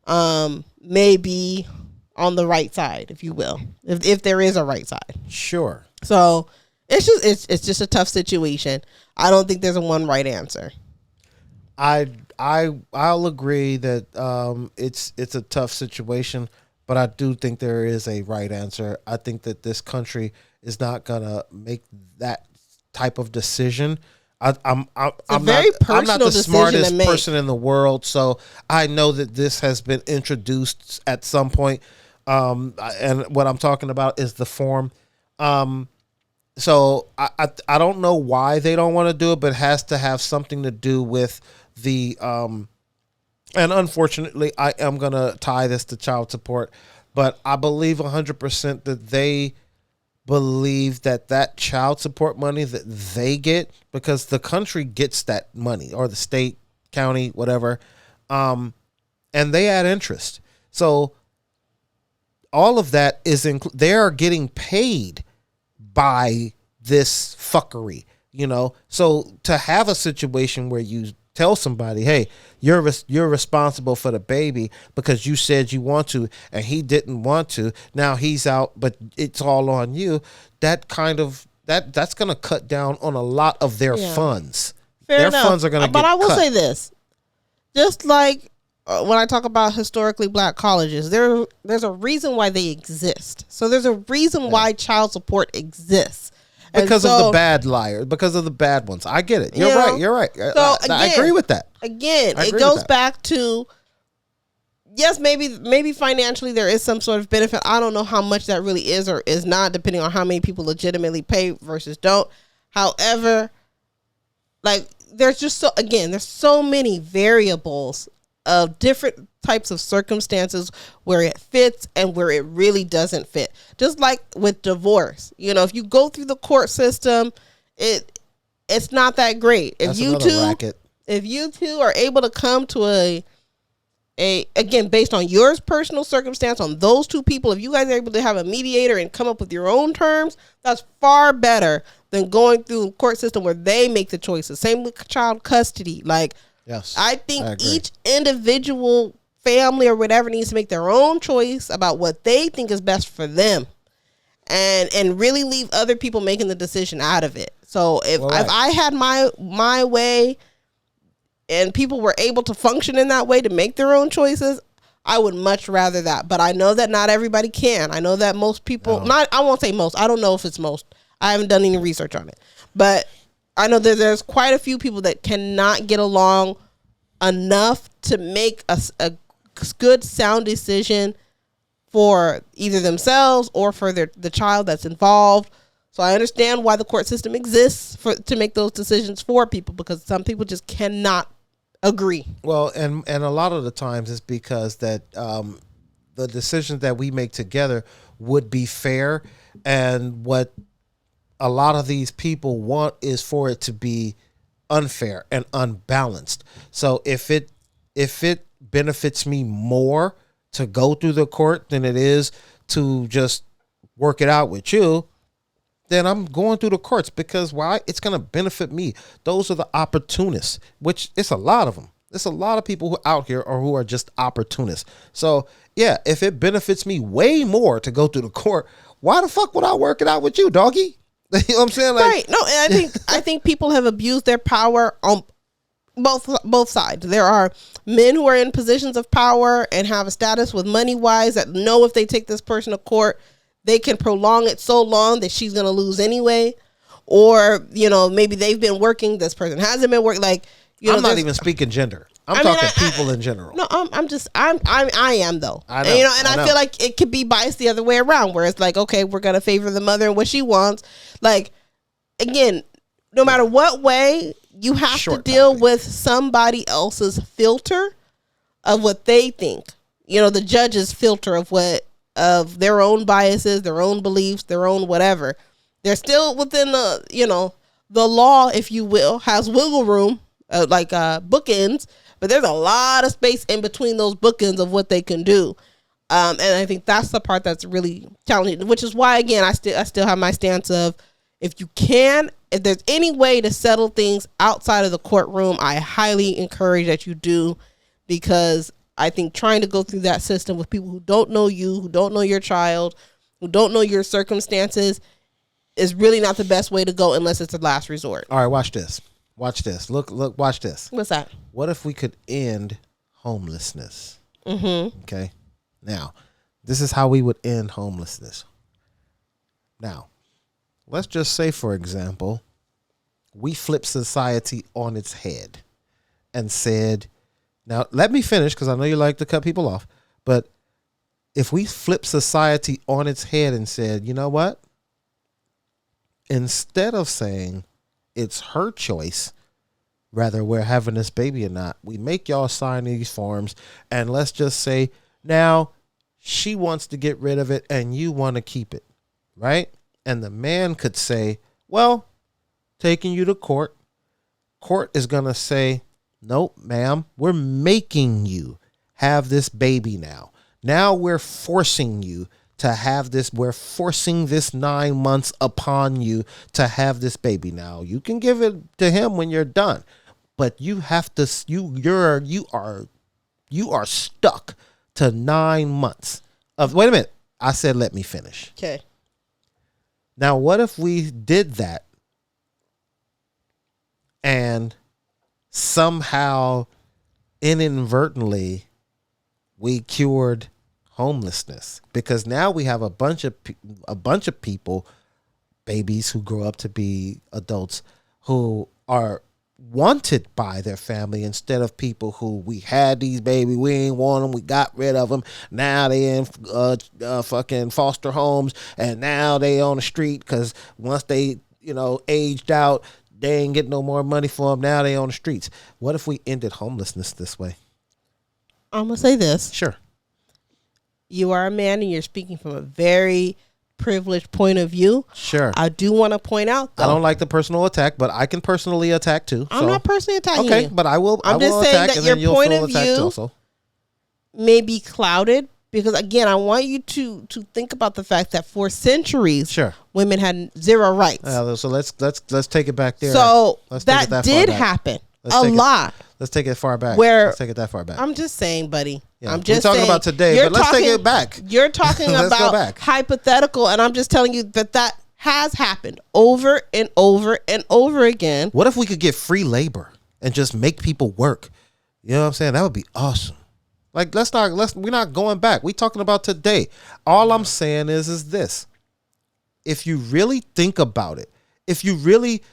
Speaker 3: may be on the right side, if you will, if there is a right side.
Speaker 2: Sure.
Speaker 3: So it's just a tough situation. I don't think there's a one right answer.
Speaker 2: I'll agree that it's a tough situation, but I do think there is a right answer. I think that this country is not gonna make that type of decision. I'm not the smartest person in the world, so I know that this has been introduced at some point. And what I'm talking about is the form. So I don't know why they don't want to do it, but it has to have something to do with the and unfortunately I am going to tie this to child support, but I believe 100% that they believe that child support money that they get, because the country gets that money, or the state, county, whatever, and they add interest. So all of that is they are getting paid by this fuckery, So to have a situation where you tell somebody, hey, you're responsible for the baby because you said you want to and he didn't want to, now he's out, but it's all on you, that's going to cut down on a lot of their funds. Fair enough. Funds are going to get cut. But I will
Speaker 3: say this, just like when I talk about historically black colleges, there's a reason why they exist. So there's a reason why child support exists.
Speaker 2: Because of the bad liars, because of the bad ones. I get it. You're right. So I agree with that.
Speaker 3: Again, it goes back to, yes, maybe financially there is some sort of benefit. I don't know how much that really is or is not, depending on how many people legitimately pay versus don't. However, like, there's so many variables of different types of circumstances where it fits and where it really doesn't fit. Just like with divorce, if you go through the court system, it's not that great. If you two are able to come to a again, based on your personal circumstance, on those two people, if you guys are able to have a mediator and come up with your own terms, that's far better than going through the court system where they make the choices. Same with child custody. Like, yes, I think each individual family or whatever needs to make their own choice about what they think is best for them, and really leave other people making the decision out of it. So if I had my way and people were able to function in that way to make their own choices, I would much rather that. But I know that not everybody can. I know that most people, I won't say most. I don't know if it's most. I haven't done any research on it. But I know that there's quite a few people that cannot get along enough to make a good, sound decision for either themselves or for the child that's involved. So I understand why the court system exists to make those decisions for people, because some people just cannot agree.
Speaker 2: Well, and a lot of the times it's because that the decisions that we make together would be fair, and what a lot of these people want is for it to be unfair and unbalanced. So if it benefits me more to go through the court than it is to just work it out with you, then I'm going through the courts, because why? It's going to benefit me. Those are the opportunists, which it's a lot of them. There's a lot of people who are out here or who are just opportunists. So yeah, if it benefits me way more to go through the court, why the fuck would I work it out with you, doggy? You know what I'm saying? Like,
Speaker 3: right. No, and I think people have abused their power on both sides. There are men who are in positions of power and have a status with money wise that know if they take this person to court, they can prolong it so long that she's going to lose anyway. Or, maybe they've been working, this person hasn't been working. Like,
Speaker 2: I'm not even speaking gender. I'm talking people in general.
Speaker 3: No, I am though. I know, and I feel like it could be biased the other way around, where it's like, okay, we're going to favor the mother and what she wants. Like, again, no matter what way, you have to deal with somebody else's filter of what they think. The judge's filter of their own biases, their own beliefs, their own whatever. They're still within the law, if you will, has wiggle room, like bookends, but there's a lot of space in between those bookends of what they can do. And I think that's the part that's really challenging, which is why, again, I still have my stance of, If there's any way to settle things outside of the courtroom, I highly encourage that you do, because I think trying to go through that system with people who don't know you, who don't know your child, who don't know your circumstances, is really not the best way to go unless it's a last resort.
Speaker 2: All right, watch this. Watch this. Look, watch this.
Speaker 3: What's that?
Speaker 2: What if we could end homelessness?
Speaker 3: Mm-hmm.
Speaker 2: Okay. Now, this is how we would end homelessness. Now, let's just say, for example, we flip society on its head and said, now let me finish because I know you like to cut people off, but if we flip society on its head and said, you know what? Instead of saying it's her choice, whether we're having this baby or not, we make y'all sign these forms, and let's just say now she wants to get rid of it and you want to keep it, right? And the man could say, well, taking you to court. Court is going to say, nope, ma'am, we're making you have this baby now. Now we're forcing you to have this. We're forcing this 9 months upon you to have this baby. Now you can give it to him when you're done, but you have to, you are stuck to 9 months of, wait a minute. I said, let me finish.
Speaker 3: Okay.
Speaker 2: Now, what if we did that and somehow inadvertently we cured homelessness? Because now we have a bunch of people, babies who grow up to be adults, who are wanted by their family instead of people who, we had these babies, we ain't want them, we got rid of them, now they in fucking foster homes, and now they on the street because once they aged out, they ain't get no more money for them, now they on the streets. What if we ended homelessness this way?
Speaker 3: I'm gonna say this.
Speaker 2: Sure.
Speaker 3: You are a man and you're speaking from a very privileged point of view.
Speaker 2: Sure.
Speaker 3: I do want to point out, though,
Speaker 2: I don't like the personal attack, but I can personally attack too.
Speaker 3: I'm not personally attacking you.
Speaker 2: Okay, but I will.
Speaker 3: I'm just saying that your point of view may be clouded, because again, I want you to think about the fact that for centuries,
Speaker 2: sure,
Speaker 3: women had zero rights.
Speaker 2: So let's take it back there.
Speaker 3: So that did happen a lot.
Speaker 2: Let's take it far back.
Speaker 3: Let's
Speaker 2: take it that far back.
Speaker 3: I'm just saying, buddy.
Speaker 2: Yeah.
Speaker 3: I'm just
Speaker 2: We're talking about today, but let's take it back.
Speaker 3: You're talking about hypothetical, and I'm just telling you that has happened over and over and over again.
Speaker 2: What if we could get free labor and just make people work? You know what I'm saying? That would be awesome. Like, we're not going back. We're talking about today. All I'm saying is this. If you really think about it, if you really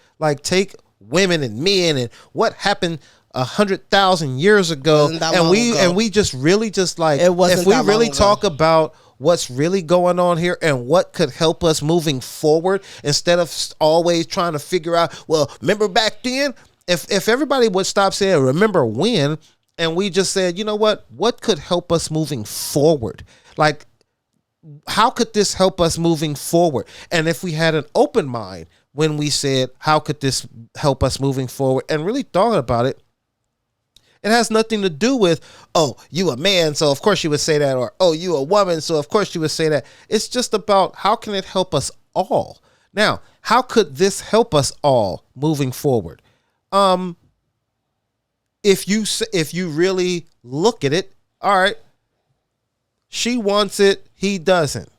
Speaker 2: take women and men and what happened 100,000 years ago, and we just really if we really talk about what's really going on here and what could help us moving forward, instead of always trying to figure out, well, remember back then, if everybody would stop saying remember when, and we just said, you know what could help us moving forward? Like, how could this help us moving forward? And if we had an open mind when we said, how could this help us moving forward, and really thought about it, it has nothing to do with, oh, you a man, so of course you would say that, or, oh, you a woman, so of course you would say that. It's just about, how can it help us all? Now, how could this help us all moving forward? If you really look at it, all right, she wants it, he doesn't.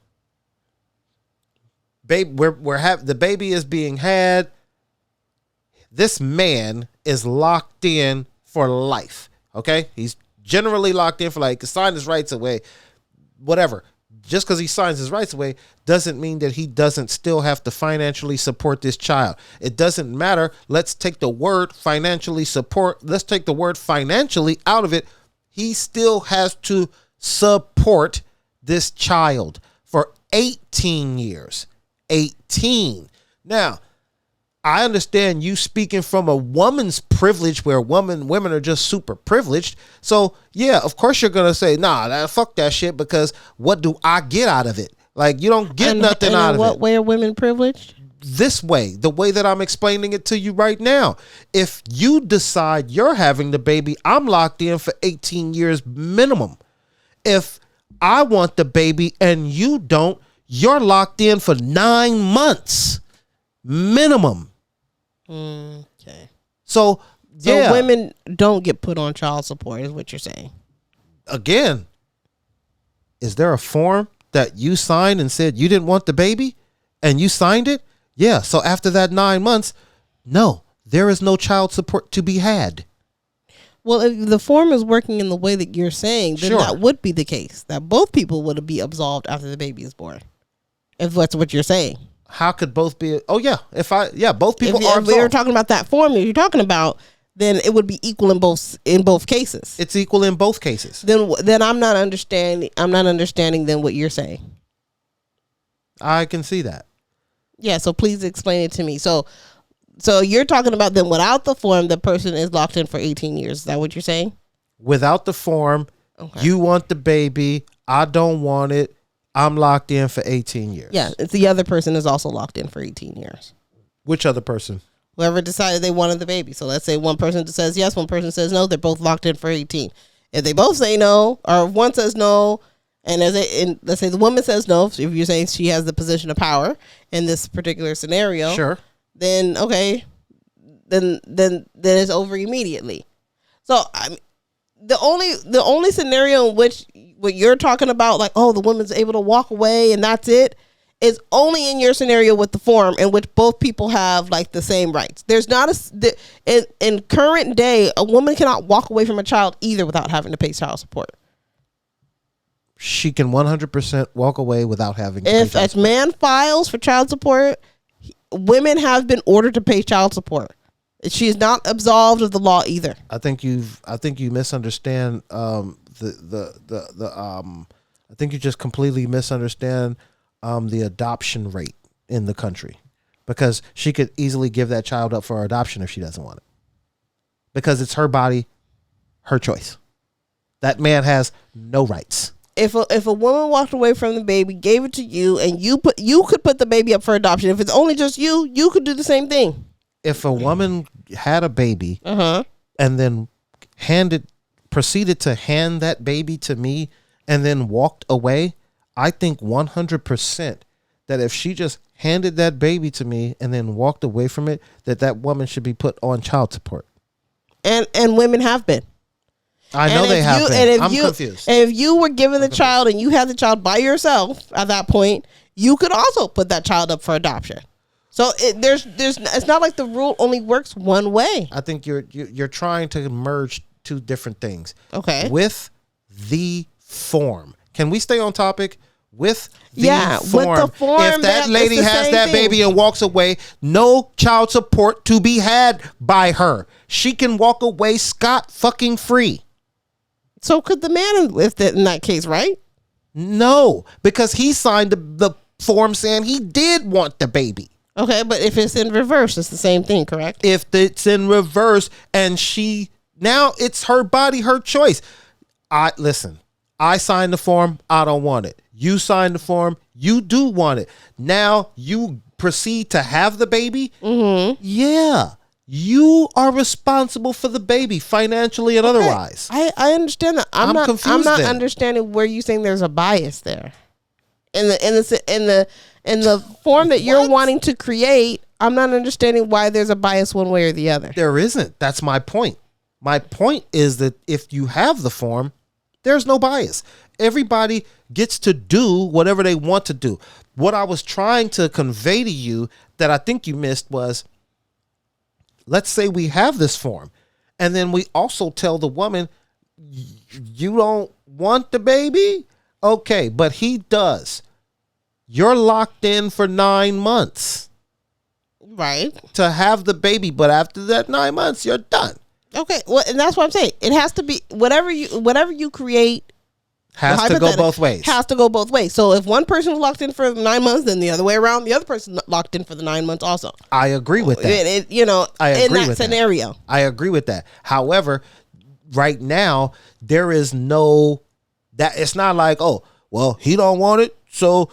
Speaker 2: Babe, the baby is being had. This man is locked in for life. Okay, he's generally locked in for life. He can sign his rights away, whatever. Just because he signs his rights away doesn't mean that he doesn't still have to financially support this child. It doesn't matter. Let's take the word financially support. Let's take the word financially out of it. He still has to support this child for 18 years. 18. Now, I understand you speaking from a woman's privilege, where women are just super privileged. So yeah, of course you're gonna say, nah, fuck that shit, because what do I get out of it? Like, you don't get nothing out of it.
Speaker 3: What way are women privileged?
Speaker 2: This way, the way that I'm explaining it to you right now. If you decide you're having the baby, I'm locked in for 18 years minimum. If I want the baby and you don't, you're locked in for 9 months. Minimum.
Speaker 3: Okay.
Speaker 2: So
Speaker 3: women don't get put on child support, is what you're saying.
Speaker 2: Again, is there a form that you signed and said you didn't want the baby and you signed it? Yeah. So after that 9 months, no, there is no child support to be had.
Speaker 3: Well, if the form is working in the way that you're saying, then that would be the case. That both people would be absolved after the baby is born. If that's what you're saying.
Speaker 2: How could both be? Oh, yeah. Both people are absolved.
Speaker 3: If we were talking about that form that you're talking about, then it would be equal in both cases.
Speaker 2: It's equal in both cases.
Speaker 3: Then I'm not understanding then what you're saying.
Speaker 2: I can see that.
Speaker 3: Yeah, so please explain it to me. So you're talking about then without the form, the person is locked in for 18 years. Is that what you're saying?
Speaker 2: Without the form, you want the baby. I don't want it. I'm locked in for 18 years.
Speaker 3: Yeah, it's the other person is also locked in for 18 years.
Speaker 2: Which other person?
Speaker 3: Whoever decided they wanted the baby. So let's say one person says yes, one person says no. They're both locked in for 18. If they both say no, or if one says no, and let's say the woman says no, if you're saying she has the position of power in this particular scenario,
Speaker 2: sure.
Speaker 3: Then okay, then it's over immediately. So I mean, the only scenario in which what you're talking about, like, oh, the woman's able to walk away and that's it, is only in your scenario with the form in which both people have like the same rights. There's not in current day, a woman cannot walk away from a child either without having to pay child support.
Speaker 2: She can 100% walk away without having to pay
Speaker 3: If a man files for child support, women have been ordered to pay child support. She is not absolved of the law either.
Speaker 2: I think you misunderstand I think you just completely misunderstand the adoption rate in the country, because she could easily give that child up for adoption if she doesn't want it, because it's her body, her choice. That man has no rights.
Speaker 3: If a woman walked away from the baby, gave it to you, and you could put the baby up for adoption. If it's only just you could do the same thing.
Speaker 2: If a woman had a baby and then proceeded to hand that baby to me and then walked away, I think 100% that if she just handed that baby to me and then walked away from it, that woman should be put on child support.
Speaker 3: And women have been.
Speaker 2: I know they have been. I'm confused.
Speaker 3: And if you were given the child and you had the child by yourself at that point, you could also put that child up for adoption. So it's not like the rule only works one way.
Speaker 2: I think you're trying to merge two different things.
Speaker 3: Okay.
Speaker 2: With the form. Can we stay on topic? With the form.
Speaker 3: With the form.
Speaker 2: If that lady has that baby and walks away, no child support to be had by her. She can walk away scot fucking free.
Speaker 3: So could the man in that case, right?
Speaker 2: No, because he signed the form saying he did want the baby.
Speaker 3: Okay, but if it's in reverse, it's the same thing, correct?
Speaker 2: If it's in reverse and now it's her body, her choice. I signed the form. I don't want it. You signed the form. You do want it. Now you proceed to have the baby. Mm-hmm. Yeah. You are responsible for the baby financially and otherwise.
Speaker 3: I understand that. I'm not confused. I'm not understanding where you saying there's a bias there. In the form that you're wanting to create, I'm not understanding why there's a bias one way or the other.
Speaker 2: There isn't. That's my point. My point is that if you have the form, there's no bias. Everybody gets to do whatever they want to do. What I was trying to convey to you that I think you missed was, let's say we have this form, and then we also tell the woman, you don't want the baby? Okay, but he does. You're locked in for 9 months.
Speaker 3: Right.
Speaker 2: To have the baby, but after that 9 months, you're done.
Speaker 3: Okay, well, and that's what I'm saying. It has to be whatever you create
Speaker 2: has to go both ways.
Speaker 3: Has to go both ways. So if one person is locked in for 9 months, then the other way around, the other person locked in for the 9 months also.
Speaker 2: I agree with that.
Speaker 3: I agree in that scenario.
Speaker 2: I agree with that. However, right now there is no that. It's not like, oh, well, he don't want it, so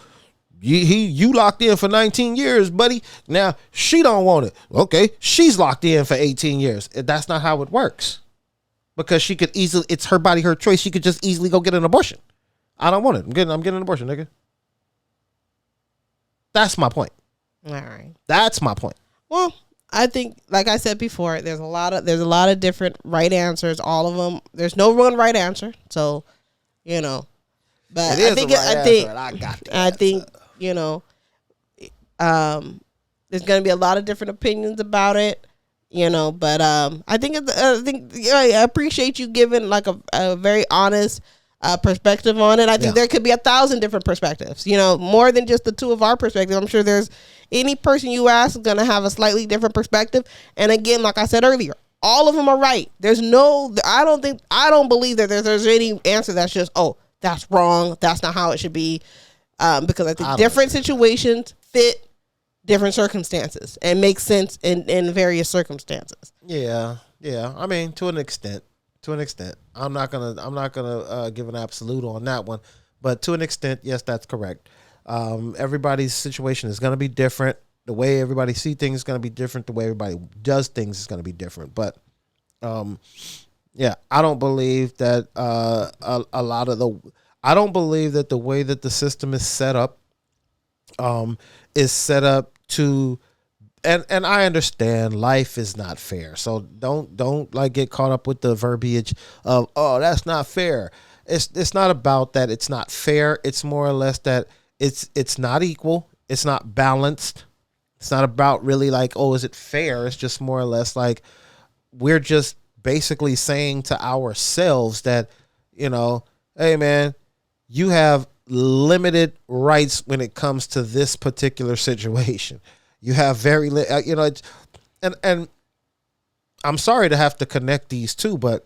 Speaker 2: you locked in for 19 years, buddy. Now she don't want it. Okay, she's locked in for 18 years. That's not how it works. Because she could easily, it's her body, her choice. She could just easily go get an abortion. I don't want it. I'm getting an abortion, nigga. That's my point.
Speaker 3: All right.
Speaker 2: That's my point.
Speaker 3: Well, I think, like I said before, there's a lot of different right answers. All of them. There's no one right answer. So, you know, but I think you know, there's going to be a lot of different opinions about it. You know, but I appreciate you giving like a very honest perspective on it. I think there could be 1,000 different perspectives. You know, more than just the two of our perspectives. I'm sure there's any person you ask is going to have a slightly different perspective. And again, like I said earlier, all of them are right. There's no, I don't believe that there's any answer that's just, oh, that's wrong. That's not how it should be. Because I think different situations fit different circumstances and make sense in various circumstances.
Speaker 2: Yeah. I mean, to an extent. I'm not gonna give an absolute on that one, but to an extent, yes, that's correct. Everybody's situation is gonna be different. The way everybody see things is gonna be different. The way everybody does things is gonna be different. But I don't believe that I don't believe that the way that the system is set up to, and I understand life is not fair. So don't like get caught up with the verbiage of, oh, that's not fair. It's not about that. It's not fair. It's more or less that it's not equal. It's not balanced. It's not about really like, oh, is it fair? It's just more or less like we're just basically saying to ourselves that, you know, hey man, you have limited rights when it comes to this particular situation. You have very, you know, and I'm sorry to have to connect these two, but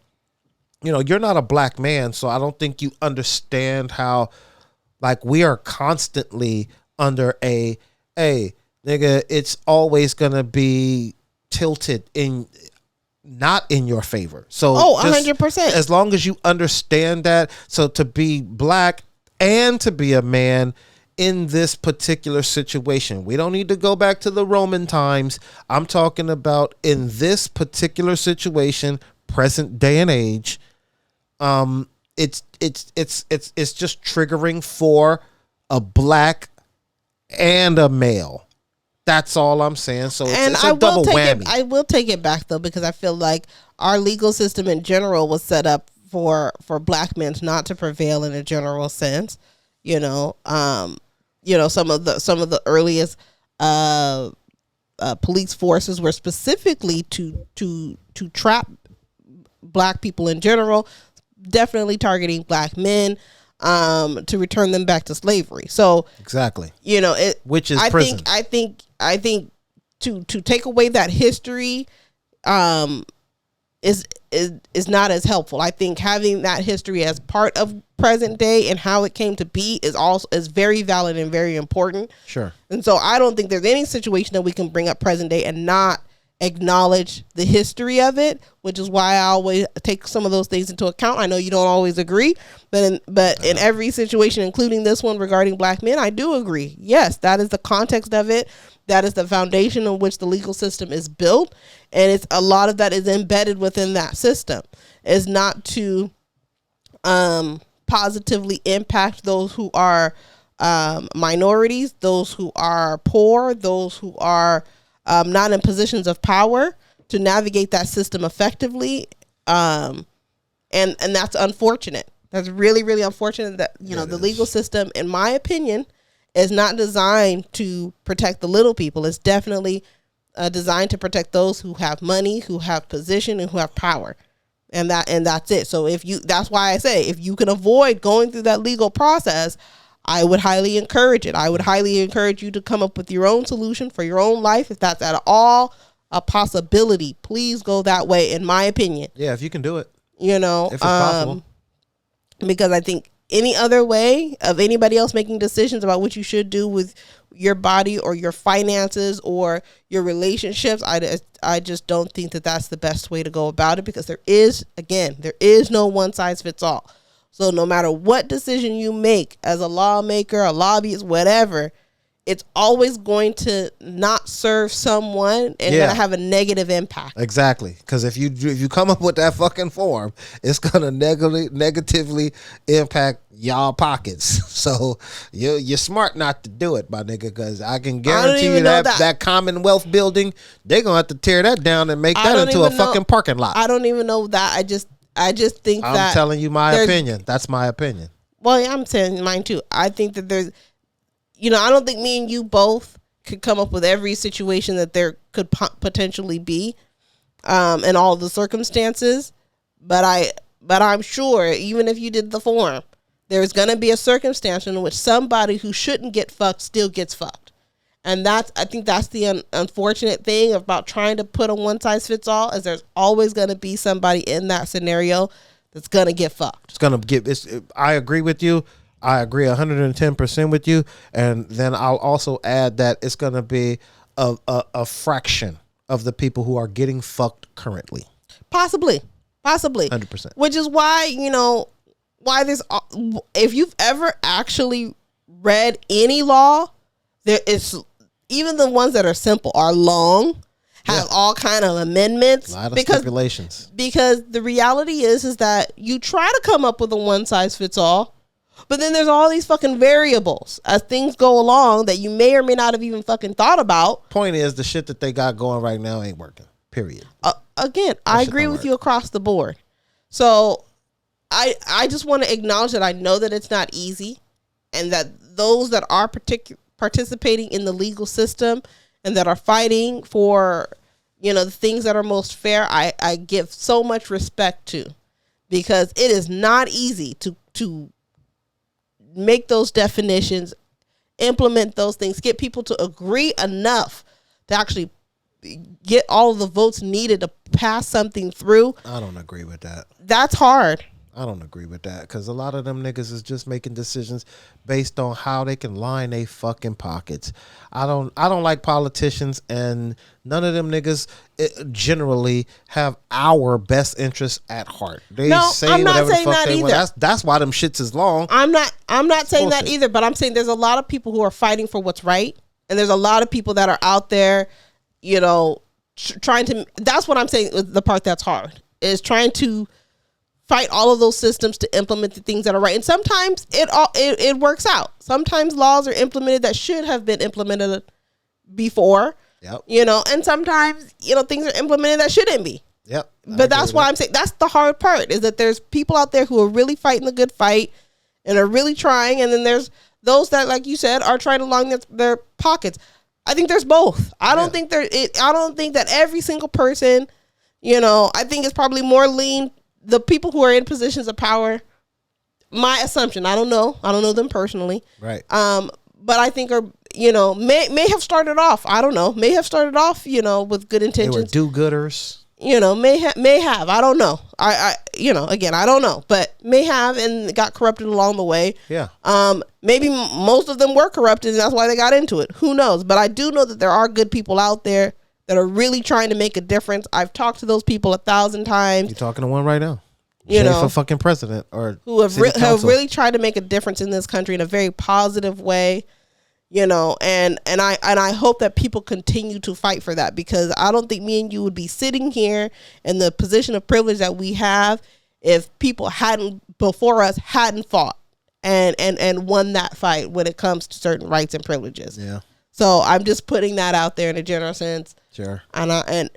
Speaker 2: you know, you're not a black man, so I don't think you understand how, like, we are constantly under a, hey, nigga, it's always gonna be tilted not in your favor. So
Speaker 3: 100%.
Speaker 2: As long as you understand that, so to be black and to be a man in this particular situation, we don't need to go back to the Roman times. I'm talking about in this particular situation, present day and age. It's just triggering for a black and a male. That's all I'm saying. So it's a double whammy.
Speaker 3: I will take it back though, because I feel like our legal system in general was set up for black men not to prevail in a general sense. You know, some of the earliest police forces were specifically to trap black people in general, definitely targeting black men, to return them back to slavery. So
Speaker 2: exactly,
Speaker 3: you know,
Speaker 2: which is prison.
Speaker 3: I think to take away that history is not as helpful. I think having that history as part of present day and how it came to be is very valid and very important.
Speaker 2: Sure. And
Speaker 3: so I don't think there's any situation that we can bring up present day and not acknowledge the history of it, which is why I always take some of those things into account. I know you don't always agree, but in every situation, including this one regarding black men, I do agree. Yes, that is the context of it. That is the foundation on which the legal system is built, and it's a lot of that is embedded within that system. Is not to positively impact those who are minorities, those who are poor, those who are not in positions of power, to navigate that system effectively. And that's unfortunate. That's really, really unfortunate that, you know, the legal system, in my opinion, is not designed to protect the little people. It's definitely designed to protect those who have money, who have position, and who have power. And that's it. So that's why I say, if you can avoid going through that legal process, I would highly encourage it. I would highly encourage you to come up with your own solution for your own life. If that's at all a possibility, please go that way, in my opinion.
Speaker 2: Yeah, if you can do it.
Speaker 3: You know,
Speaker 2: if it's possible.
Speaker 3: Because I think any other way of anybody else making decisions about what you should do with your body or your finances or your relationships, I just don't think that that's the best way to go about it, because there is no one size fits all. So no matter what decision you make as a lawmaker, a lobbyist, whatever, it's always going to not serve someone and gonna have a negative impact.
Speaker 2: Exactly, because if you come up with that fucking form, it's gonna negatively impact y'all pockets. So you're smart not to do it, my nigga, because I can guarantee you that Commonwealth building, they're gonna have to tear that down and make that into a fucking parking lot.
Speaker 3: I don't even know that. I just think that
Speaker 2: I'm telling you my opinion. That's my opinion.
Speaker 3: Well, yeah, I'm saying mine too. I think that there's, I don't think me and you both could come up with every situation that there could potentially be, and all the circumstances. But I'm sure even if you did the form, there's gonna be a circumstance in which somebody who shouldn't get fucked still gets fucked, and I think that's the unfortunate thing about trying to put a one size fits all. Is there's always gonna be somebody in that scenario that's gonna get fucked. I agree with you. I agree 110% with you, and then I'll also add that it's going to be a fraction of the people who are getting fucked currently. Possibly,
Speaker 2: 100%.
Speaker 3: Which is why why there's, if you've ever actually read any law, there is, even the ones that are simple are long, have all kind of amendments,
Speaker 2: a lot of stipulations.
Speaker 3: Because the reality is that you try to come up with a one size fits all. But then there's all these fucking variables as things go along that you may or may not have even fucking thought about.
Speaker 2: Point is, the shit that they got going right now ain't working. Period.
Speaker 3: Again, I agree with you across the board. So I just want to acknowledge that I know that it's not easy, and that those that are participating in the legal system and that are fighting for, the things that are most fair, I give so much respect to, because it is not easy to make those definitions, implement those things, get people to agree enough to actually get all of the votes needed to pass something through.
Speaker 2: I don't agree with that.
Speaker 3: That's hard.
Speaker 2: I don't agree with that, because a lot of them niggas is just making decisions based on how they can line their fucking pockets. I don't like politicians, and none of them niggas generally have our best interests at heart. They say
Speaker 3: I'm not
Speaker 2: whatever
Speaker 3: saying
Speaker 2: the fuck
Speaker 3: that
Speaker 2: they
Speaker 3: either.
Speaker 2: want. That's why them shits is long.
Speaker 3: I'm not saying that either, but I'm saying there's a lot of people who are fighting for what's right, and there's a lot of people that are out there, trying to. That's what I'm saying. The part that's hard is trying to fight all of those systems to implement the things that are right. And sometimes it works out. Sometimes laws are implemented that should have been implemented before.
Speaker 2: Yep.
Speaker 3: And sometimes, things are implemented that shouldn't be.
Speaker 2: Yep.
Speaker 3: But that's why I'm saying that's the hard part, is that there's people out there who are really fighting the good fight and are really trying. And then there's those that, like you said, are trying to line their pockets. I think there's both. I don't think that every single person, I think it's probably more lean. The people who are in positions of power, my assumption, I don't know them personally.
Speaker 2: Right.
Speaker 3: But I think may have started off, with good intentions.
Speaker 2: They were do-gooders.
Speaker 3: May have, I don't know. Again, I don't know, but may have, and got corrupted along the way.
Speaker 2: Yeah.
Speaker 3: Maybe most of them were corrupted, and that's why they got into it. Who knows? But I do know that there are good people out there that are really trying to make a difference. I've talked to those people 1,000 times.
Speaker 2: You're talking to one right now. For fucking president, or
Speaker 3: who have really tried to make a difference in this country in a very positive way. And I hope that people continue to fight for that, because I don't think me and you would be sitting here in the position of privilege that we have if people before us hadn't fought and won that fight when it comes to certain rights and privileges.
Speaker 2: Yeah.
Speaker 3: So I'm just putting that out there in a general sense.
Speaker 2: Sure.
Speaker 3: And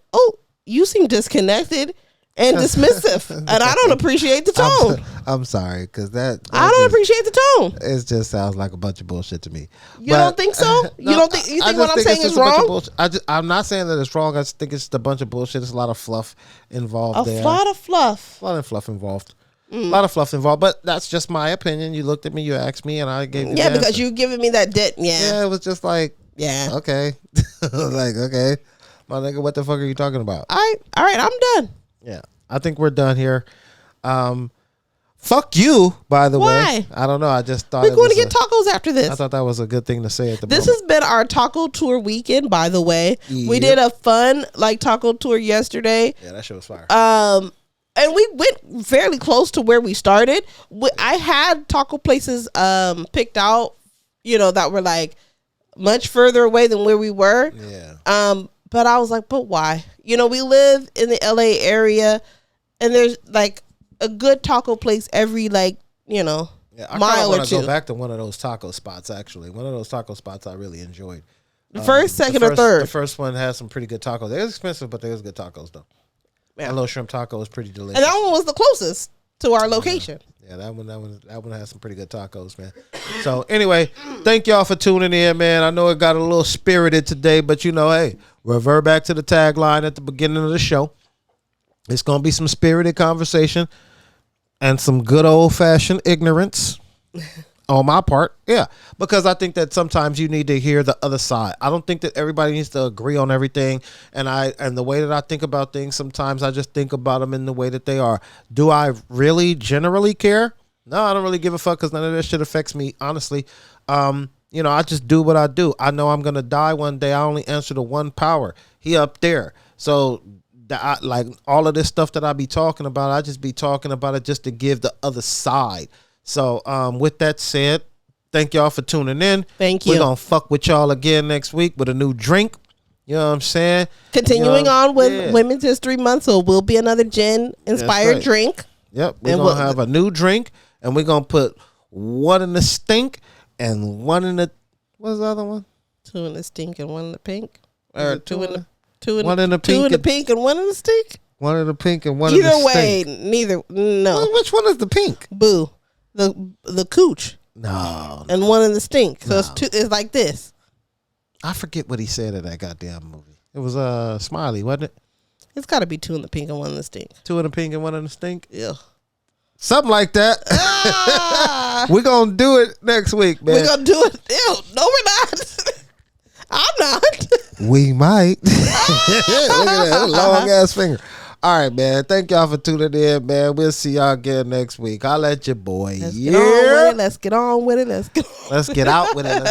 Speaker 3: you seem disconnected and dismissive, and I don't appreciate the tone.
Speaker 2: I'm sorry, because
Speaker 3: I don't appreciate the tone.
Speaker 2: It just sounds like a bunch of bullshit to me.
Speaker 3: You don't think so?
Speaker 2: No,
Speaker 3: you think what I'm saying is wrong?
Speaker 2: I'm not saying that it's wrong. I just think it's just a bunch of bullshit. There's a lot of fluff involved there.
Speaker 3: A lot of fluff.
Speaker 2: A lot of fluff involved. A lot of fluff involved, but that's just my opinion. You looked at me, you asked me, and I gave you the
Speaker 3: because
Speaker 2: answer.
Speaker 3: you giving me that debt.
Speaker 2: Yeah, it was just like, okay. Okay. My nigga, what the fuck are you talking about?
Speaker 3: All right, I'm done.
Speaker 2: Yeah. I think we're done here. Fuck you, by the way. I don't know. I just thought
Speaker 3: we're going to get tacos after this.
Speaker 2: I thought that was a good thing to say at the moment.
Speaker 3: This has been our taco tour weekend, by the way. Yep. We did a fun taco tour yesterday.
Speaker 2: Yeah, that shit was fire.
Speaker 3: And we went fairly close to where we started. I had taco places picked out, that were much further away than where we were.
Speaker 2: Yeah.
Speaker 3: But I was like, but why? You know, we live in the LA area, and there's like a good taco place every like, you know, mile or two.
Speaker 2: I go back to one of those taco spots. Actually, one of those taco spots I really enjoyed.
Speaker 3: The first, second, or third.
Speaker 2: The first one had some pretty good tacos. They was expensive, but they was good tacos though. Yeah. That little shrimp taco was pretty delicious.
Speaker 3: And that one was the closest to our location.
Speaker 2: Yeah, that one had some pretty good tacos, man. So anyway, thank y'all for tuning in, man. I know it got a little spirited today, but you know, hey, revert back to the tagline at the beginning of the show. It's gonna be some spirited conversation and some good old fashioned ignorance on my part. Yeah, because I think that sometimes you need to hear the other side. I don't think that everybody needs to agree on everything. And the way that I think about things, sometimes I just think about them in the way that they are. Do I really generally care? No, I don't really give a fuck because none of that shit affects me, honestly. You know, I just do what I do. I know I'm gonna die one day. I only answer to one power. He up there. So like all of this stuff that I be talking about, I just be talking about it just to give the other side. So with that said, thank y'all for tuning in.
Speaker 3: Thank you.
Speaker 2: We're going to fuck with y'all again next week with a new drink. You know what I'm saying?
Speaker 3: Continuing on with Women's History Month, so will be another gin-inspired drink.
Speaker 2: Yep. We're going to have a new drink, and we're going to put one in the stink and one in the... What's the other one?
Speaker 3: Two in the stink and one in the pink? Or
Speaker 2: one in the
Speaker 3: pink.
Speaker 2: Two in
Speaker 3: the pink and one in the stink?
Speaker 2: One in the pink and one in the stink.
Speaker 3: Either way, neither. No.
Speaker 2: Well, which one is the pink?
Speaker 3: Boo. The cooch.
Speaker 2: No.
Speaker 3: And one in the stink. So it's like this.
Speaker 2: I forget what he said in that goddamn movie. It was Smiley, wasn't it?
Speaker 3: It's got to be two in the pink and one in the stink.
Speaker 2: Two in the pink and one in the stink?
Speaker 3: Yeah.
Speaker 2: Something like that. We're going to do it next week, man.
Speaker 3: We're going to do it. Ew, no, we're not. I'm not.
Speaker 2: We might. Look at that long ass finger. All right, man. Thank y'all for tuning in, man. We'll see y'all again next week. I'll let your boy.
Speaker 3: Let's get on with it. Let's get on with it.
Speaker 2: Let's get out with it.